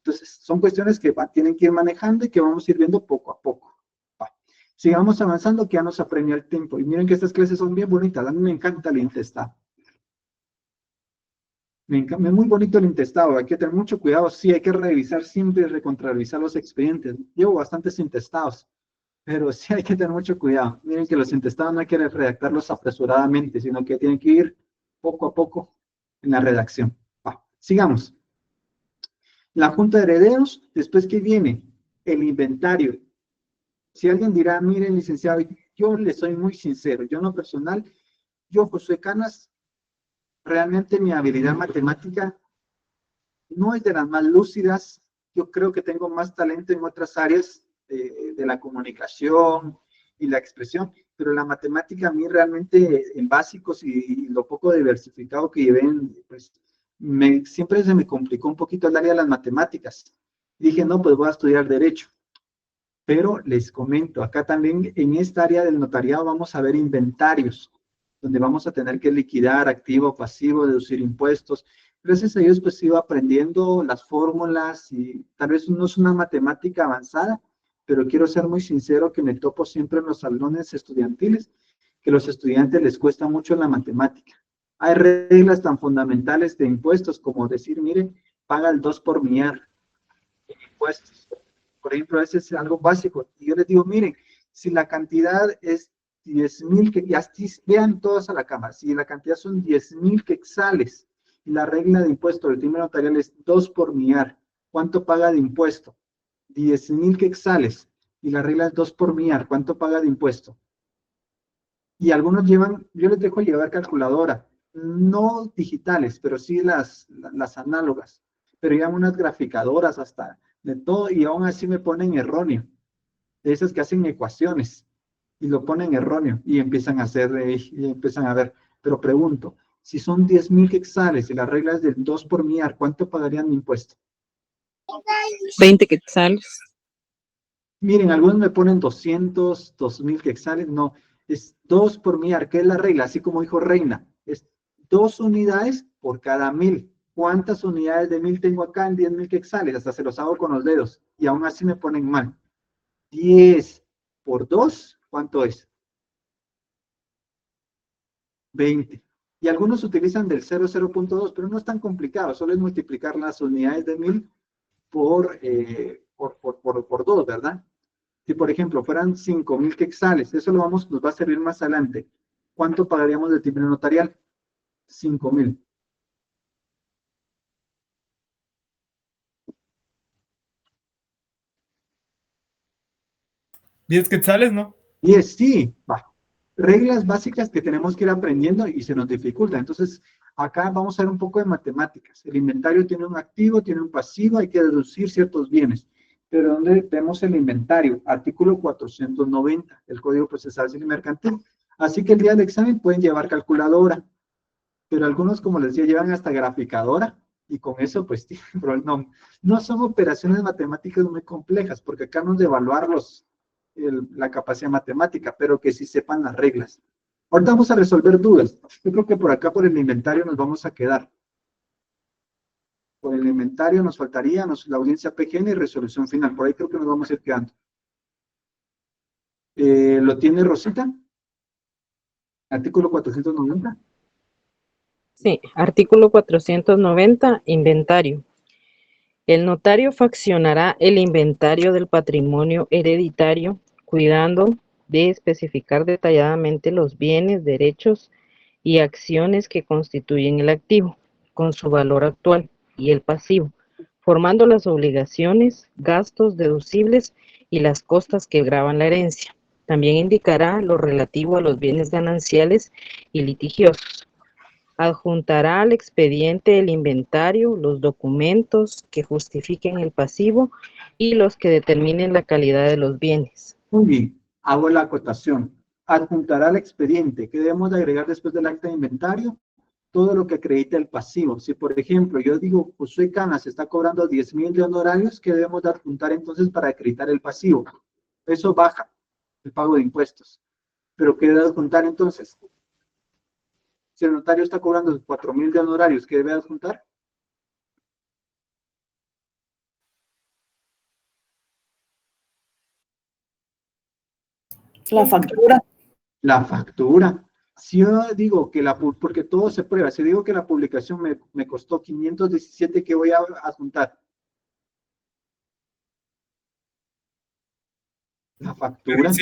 Entonces, son cuestiones que tienen que ir manejando y que vamos a ir viendo poco a poco. Sigamos avanzando, que ya nos apremia el tiempo. Y miren que estas clases son bien bonitas. A mí me encanta el intestado. Es muy bonito el intestado. Hay que tener mucho cuidado. Sí, hay que revisar siempre y recontrarevisar los expedientes. Llevo bastantes intestados, pero sí hay que tener mucho cuidado. Miren que los intestados no hay que redactarlos apresuradamente, sino que tienen que ir poco a poco en la redacción. Sigamos. La junta de herederos, después que viene el inventario. Si alguien dirá, miren, licenciado, yo le soy muy sincero, yo en lo personal, yo, Josué Canas, realmente mi habilidad matemática no es de las más lúcidas. Yo creo que tengo más talento en otras áreas de la comunicación y la expresión, pero la matemática a mí realmente en básicos y lo poco diversificado que llevé, pues siempre se me complicó un poquito el área de las matemáticas. Dije, no, pues voy a estudiar Derecho. Pero les comento, acá también en esta área del notariado vamos a ver inventarios, donde vamos a tener que liquidar activo, pasivo, deducir impuestos. Gracias a ellos pues iba aprendiendo las fórmulas y tal vez no es una matemática avanzada, pero quiero ser muy sincero que me topo siempre en los salones estudiantiles, que a los estudiantes les cuesta mucho la matemática. Hay reglas tan fundamentales de impuestos como decir, miren, paga el 2 por millar en impuestos. Por ejemplo, ese es algo básico. Y yo les digo, miren, si la cantidad es 10,000, que ya vean todos a la cámara, si la cantidad son 10,000 quetzales y la regla de impuesto del timbre notarial es 2 por millar, ¿cuánto paga de impuesto? 10,000 quetzales y la regla es 2 por millar, ¿cuánto paga de impuesto? Y algunos llevan, yo les dejo llevar calculadora, no digitales, pero sí las análogas, pero llevan unas graficadoras hasta de todo y aún así me ponen erróneo, de esas que hacen ecuaciones y lo ponen erróneo y empiezan a hacer, y empiezan a ver, pero pregunto, si son 10,000 quetzales y las reglas del 2 por millar, ¿cuánto pagarían de impuesto? 20 quetzales. Miren, algunos me ponen 200, 2,000 quetzales, no, es 2 por millar, ¿qué es la regla? Así como dijo Reina, es 2 unidades por cada 1,000. ¿Cuántas unidades de 1,000 tengo acá en 10,000 quetzales? Hasta se los hago con los dedos y aún así me ponen mal. 10 por 2, ¿cuánto es? 20. Y algunos utilizan del 0,2, pero no es tan complicado, solo es multiplicar las unidades de 1,000 por 2, ¿verdad? Si, por ejemplo, fueran 5,000 quetzales, eso nos va a servir más adelante. ¿Cuánto pagaríamos de timbre notarial? 5,000. 10 quetzales, ¿no? 10, sí, va. Reglas básicas que tenemos que ir aprendiendo y se nos dificulta. Entonces, acá vamos a ver un poco de matemáticas. El inventario tiene un activo, tiene un pasivo, hay que deducir ciertos bienes. Pero ¿dónde vemos el inventario? Artículo 490 del Código Procesal Civil y Mercantil. Así que el día del examen pueden llevar calculadora, pero algunos, como les decía, llevan hasta graficadora y con eso, pues, no son operaciones matemáticas muy complejas, porque acá no es de evaluar la capacidad matemática, pero que sí sepan las reglas. Ahorita vamos a resolver dudas. Yo creo que por acá, por el inventario, nos vamos a quedar. Por el inventario nos faltaría la audiencia PGN y resolución final. Por ahí creo que nos vamos a ir quedando. ¿Lo tiene Rosita? Artículo 490. Sí, artículo 490, inventario. El notario faccionará el inventario del patrimonio hereditario, cuidando de especificar detalladamente los bienes, derechos y acciones que constituyen el activo, con su valor actual y el pasivo, formando las obligaciones, gastos deducibles y las costas que gravan la herencia. También indicará lo relativo a los bienes gananciales y litigiosos. Adjuntará al expediente el inventario, los documentos que justifiquen el pasivo y los que determinen la calidad de los bienes. Muy bien, hago la acotación. Adjuntará al expediente. ¿Qué debemos de agregar después del acta de inventario? Todo lo que acredite el pasivo. Si, por ejemplo, yo digo, Josué Canas está cobrando 10,000 de honorarios, ¿qué debemos de adjuntar entonces para acreditar el pasivo? Eso baja el pago de impuestos. ¿Pero qué debe adjuntar entonces? Si el notario está cobrando 4,000 de honorarios, ¿qué debe adjuntar? La factura. La factura. Si yo digo que porque todo se prueba, si digo que la publicación me costó 517, ¿qué voy a adjuntar? La factura.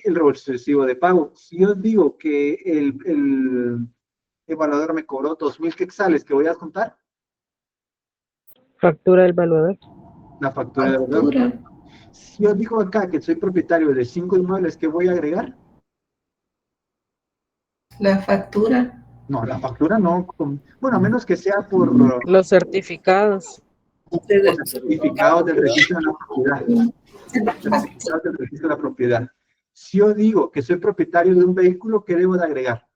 El recibo de pago. Si yo digo que el evaluador me cobró 2,000 quetzales, ¿qué voy a adjuntar? Factura del evaluador. La factura del evaluador. Si yo digo acá que soy propietario de 5 inmuebles, ¿qué voy a agregar? La factura. No, la factura no. Bueno, a menos que sea por los certificados. Los certificados del registro de la propiedad. Certificados del registro de la propiedad. Si yo digo que soy propietario de un vehículo, ¿qué debo de agregar?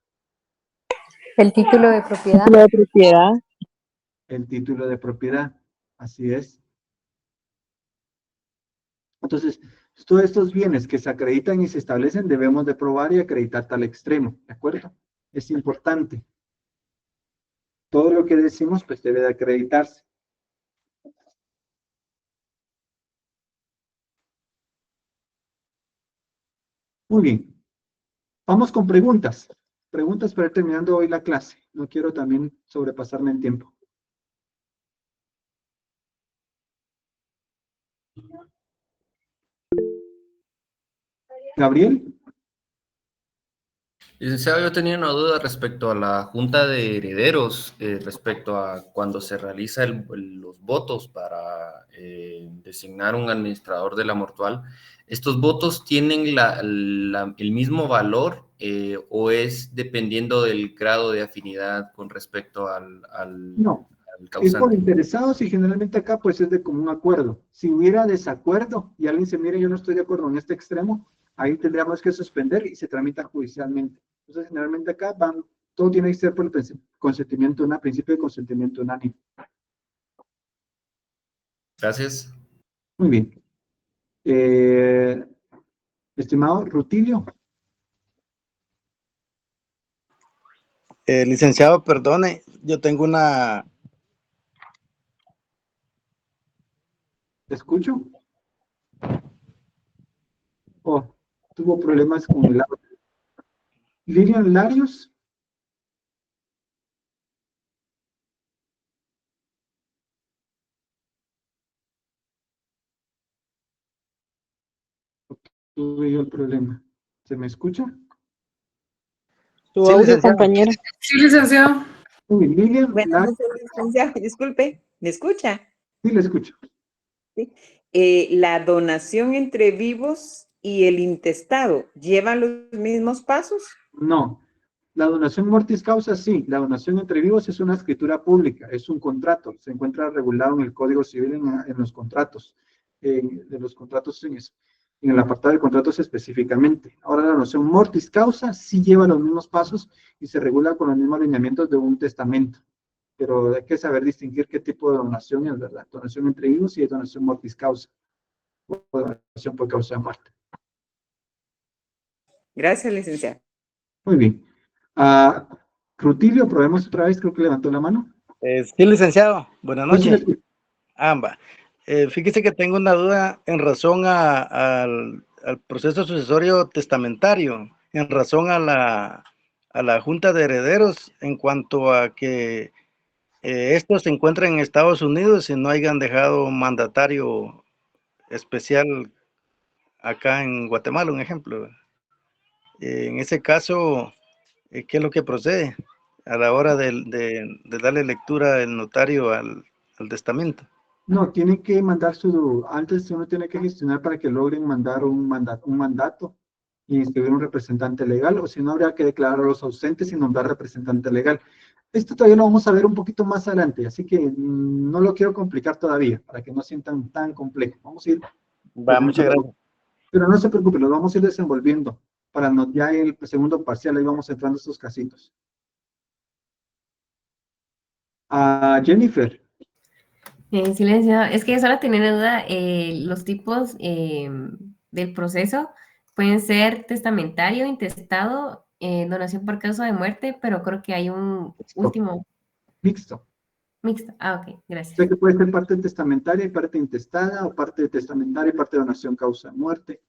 El título de propiedad. El título de propiedad. El título de propiedad. Así es. Entonces, todos estos bienes que se acreditan y se establecen, debemos de probar y acreditar tal extremo, ¿de acuerdo? Es importante. Todo lo que decimos, pues debe de acreditarse. Muy bien. Vamos con preguntas. Preguntas para ir terminando hoy la clase. No quiero también sobrepasarme en tiempo. Gabriel. Licenciado, yo tenía una duda respecto a la junta de herederos, respecto a cuando se realiza los votos para designar un administrador de la mortual. ¿Estos votos tienen el mismo valor o es dependiendo del grado de afinidad con respecto al No, es por causante? interesados y generalmente acá pues es de común acuerdo. Si hubiera desacuerdo y alguien se mire, yo no estoy de acuerdo en este extremo, ahí tendríamos que suspender y se tramita judicialmente. Entonces, generalmente acá todo tiene que ser por el consentimiento, principio de consentimiento unánime. Gracias. Muy bien. Estimado Rutilio. Licenciado, perdone, yo tengo una... ¿Te escucho? Oh, tuvo problemas con el audio. Lilian Larios. Tuve yo el problema. ¿Se me escucha? Tu Sí, audio, licenciado. compañero. Sí, licenciado. Muy bien, Lilian. Buenas noches, licenciado. Disculpe, ¿me escucha? Sí, le escucho. Sí. La donación entre vivos y el intestado, ¿llevan los mismos pasos? No. La donación mortis causa, sí. La donación entre vivos es una escritura pública, es un contrato. Se encuentra regulado en el Código Civil en los contratos, de los contratos en el apartado de contratos específicamente. Ahora, la donación mortis causa sí lleva los mismos pasos y se regula con los mismos lineamientos de un testamento. Pero hay que saber distinguir qué tipo de donación es, ¿verdad? Donación entre vivos y donación mortis causa. O donación por causa de muerte. Gracias, licenciado. Muy bien. Rutilio, probemos otra vez, creo que levantó la mano. Sí, licenciado, buenas Yo sí noches. le escucho. Amba. Fíjese que tengo una duda en razón al proceso sucesorio testamentario, en razón a la Junta de Herederos, en cuanto a que estos se encuentran en Estados Unidos y no hayan dejado un mandatario especial acá en Guatemala, un ejemplo. En ese caso, ¿qué es lo que procede a la hora de darle lectura el notario al testamento? No, tienen que mandar antes uno tiene que gestionar para que logren mandar un mandato y inscribir un representante legal, o si no, habría que declarar a los ausentes y nombrar representante legal. Esto todavía lo vamos a ver un poquito más adelante, así que no lo quiero complicar todavía, para que no sientan tan complejo. Vamos a ir. Va, muchas gracias. Pero no se preocupen, los vamos a ir desenvolviendo. Para ya el segundo parcial, ahí vamos entrando estos casitos. Jennifer. Silencio, es que solo tenía una duda, los tipos del proceso pueden ser testamentario, intestado, donación por causa de muerte, pero creo que hay un último. Mixto. Mixto, ok, gracias. O sea que puede ser parte testamentaria y parte intestada, o parte testamentaria y parte de donación causa de muerte,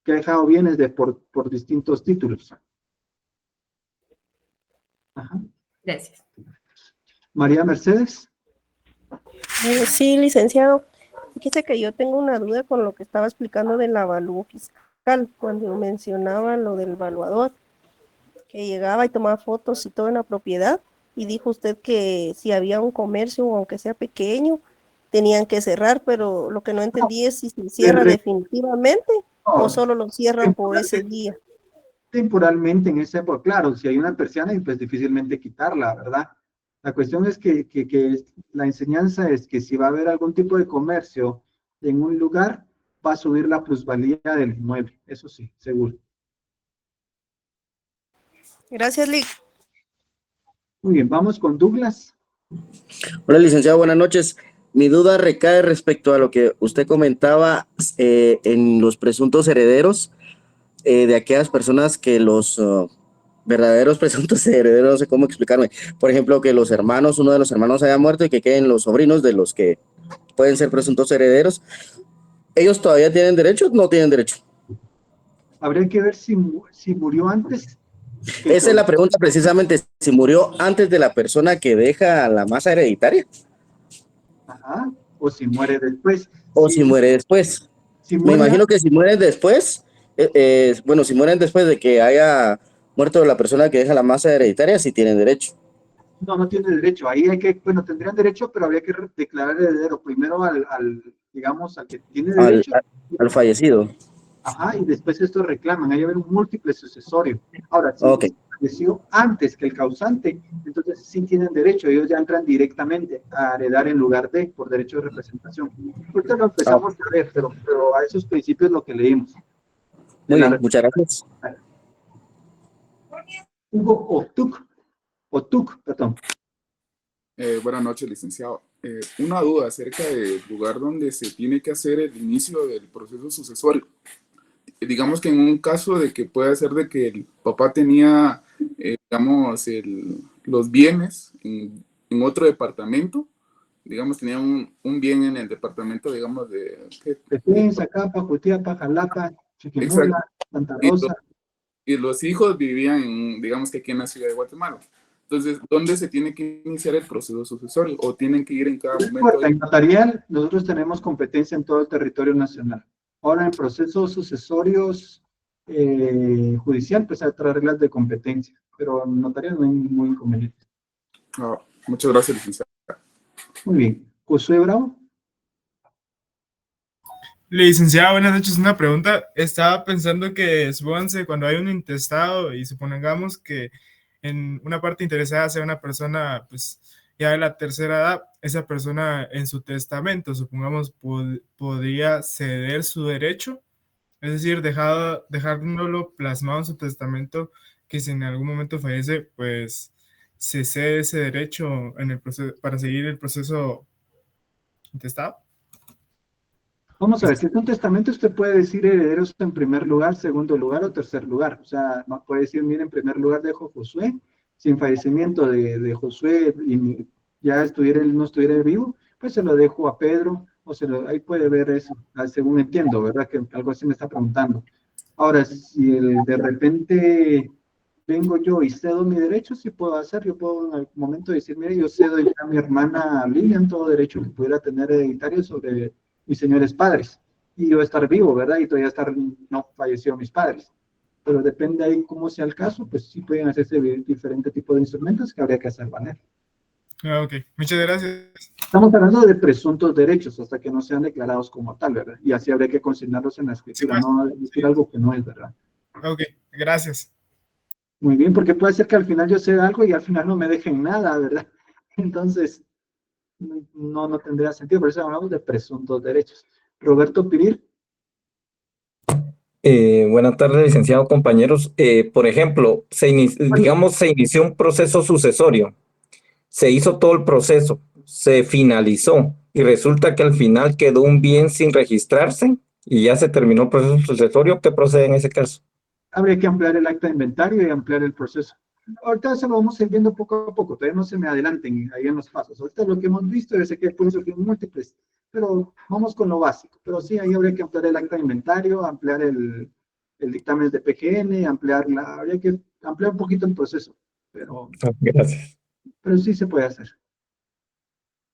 que ha dejado bienes por distintos títulos. Ajá. Gracias. María Mercedes. Sí, licenciado. Fíjese que yo tengo una duda con lo que estaba explicando del avalúo fiscal, cuando mencionaba lo del evaluador, que llegaba y tomaba fotos y todo en la propiedad, y dijo usted que si había un comercio, aunque sea pequeño, tenían que cerrar, pero lo que no entendí es si se cierra definitivamente o solo lo cierran por ese día. Temporalmente en esa época, claro, si hay una persiana, pues difícilmente quitarla, ¿verdad? La cuestión es que la enseñanza es que si va a haber algún tipo de comercio en un lugar, va a subir la plusvalía del inmueble, eso sí, seguro. Gracias, Lick. Muy bien, vamos con Douglas. Hola, licenciado, buenas noches. Mi duda recae respecto a lo que usted comentaba en los presuntos herederos de aquellas personas que los verdaderos presuntos herederos, no sé cómo explicarme. Por ejemplo, que los hermanos, uno de los hermanos haya muerto y que queden los sobrinos de los que pueden ser presuntos herederos. ¿Ellos todavía tienen derecho o no tienen derecho? Habría que ver si murió antes. Esa es la pregunta precisamente, si murió antes de la persona que deja la masa hereditaria. Ajá, o si muere después. O si muere después. Me imagino que si mueren después, bueno, si mueren después de que haya muerto la persona que deja la masa hereditaria, sí tienen derecho. No tiene derecho. Ahí hay que, bueno, tendrían derecho, pero habría que declarar heredero primero digamos, al que tiene derecho. Al fallecido. Ajá, y después esto reclaman. Hay que haber un múltiple sucesorio. Ahora, si falleció antes que el causante, entonces sí tienen derecho. Ellos ya entran directamente a heredar en lugar de, por derecho de representación. Ahorita lo empezamos a ver, pero a esos principios lo que leímos. Muy bien, muchas gracias. Hugo Otuk, perdón. Buenas noches, licenciado. Una duda acerca del lugar donde se tiene que hacer el inicio del proceso sucesorio. Digamos que en un caso de que pueda ser de que el papá tenía, digamos, los bienes en otro departamento, digamos, tenía un bien en el departamento, digamos, de... Zacapa, Jutiapa, Jalapa, Chiquimula, Santa Rosa. Y los hijos vivían, digamos que aquí en la ciudad de Guatemala. Entonces, ¿dónde se tiene que iniciar el proceso sucesorio? ¿O tienen que ir en cada momento? En notarial, nosotros tenemos competencia en todo el territorio nacional. Ahora, en procesos sucesorios judicial, pues hay otras reglas de competencia, pero en notarial no hay ningún inconveniente. Muchas gracias, licenciado. Muy bien. Josué Bravo. Licenciado, buenas noches. Una pregunta. Estaba pensando que, supónganse, cuando hay un intestado y supongamos que en una parte interesada sea una persona, pues, ya de la tercera edad, esa persona en su testamento, supongamos, podría ceder su derecho, es decir, dejándolo plasmado en su testamento, que si en algún momento fallece, pues, se cede ese derecho en el proceso, para seguir el proceso intestado. Vamos a ver, si es un testamento, usted puede decir herederos en primer lugar, segundo lugar o tercer lugar. O sea, no puede decir, mire, en primer lugar dejo Josué, si en fallecimiento de Josué y ya él no estuviera vivo, pues se lo dejo a Pedro, ahí puede ver eso, según entiendo, ¿verdad? Que algo así me está preguntando. Ahora, si de repente vengo yo y cedo mi derecho, sí puedo hacer, yo puedo en algún momento decir, mire, yo cedo ya a mi hermana Lilian todo derecho que pudiera tener hereditario sobre mis señores padres, y yo estar vivo, ¿verdad? Y todavía no falleció mis padres. Pero depende ahí cómo sea el caso, pues sí pueden hacerse diferente tipo de instrumentos que habría que hacer valer. Ok, muchas gracias. Estamos hablando de presuntos derechos hasta que no sean declarados como tal, ¿verdad? Y así habría que consignarlos en la escritura, no decir algo que no es, ¿verdad? Ok, gracias. Muy bien, porque puede ser que al final yo ceda algo y al final no me dejen nada, ¿verdad? Entonces, no tendría sentido, por eso hablamos de presuntos derechos. Roberto Pirir. Buenas tardes, licenciado, compañeros. Por ejemplo, se inició un proceso sucesorio, se hizo todo el proceso, se finalizó y resulta que al final quedó un bien sin registrarse y ya se terminó el proceso sucesorio. ¿Qué procede en ese caso? Habría que ampliar el acta de inventario y ampliar el proceso. Ahorita se lo vamos a ir viendo poco a poco, todavía no se me adelanten ahí en los pasos. Ahorita lo que hemos visto es que pueden surgir múltiples, pero vamos con lo básico. Pero sí, ahí habría que ampliar el acta de inventario, ampliar el dictamen de PGN, habría que ampliar un poquito el proceso. Gracias. Pero sí se puede hacer.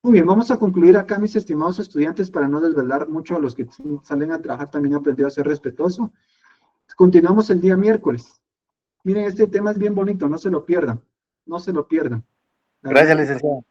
Muy bien, vamos a concluir acá, mis estimados estudiantes, para no desvelar mucho a los que salen a trabajar, también aprendido a ser respetuoso. Continuamos el día miércoles. Miren, este tema es bien bonito, no se lo pierdan. No se lo pierdan. Gracias, licenciado.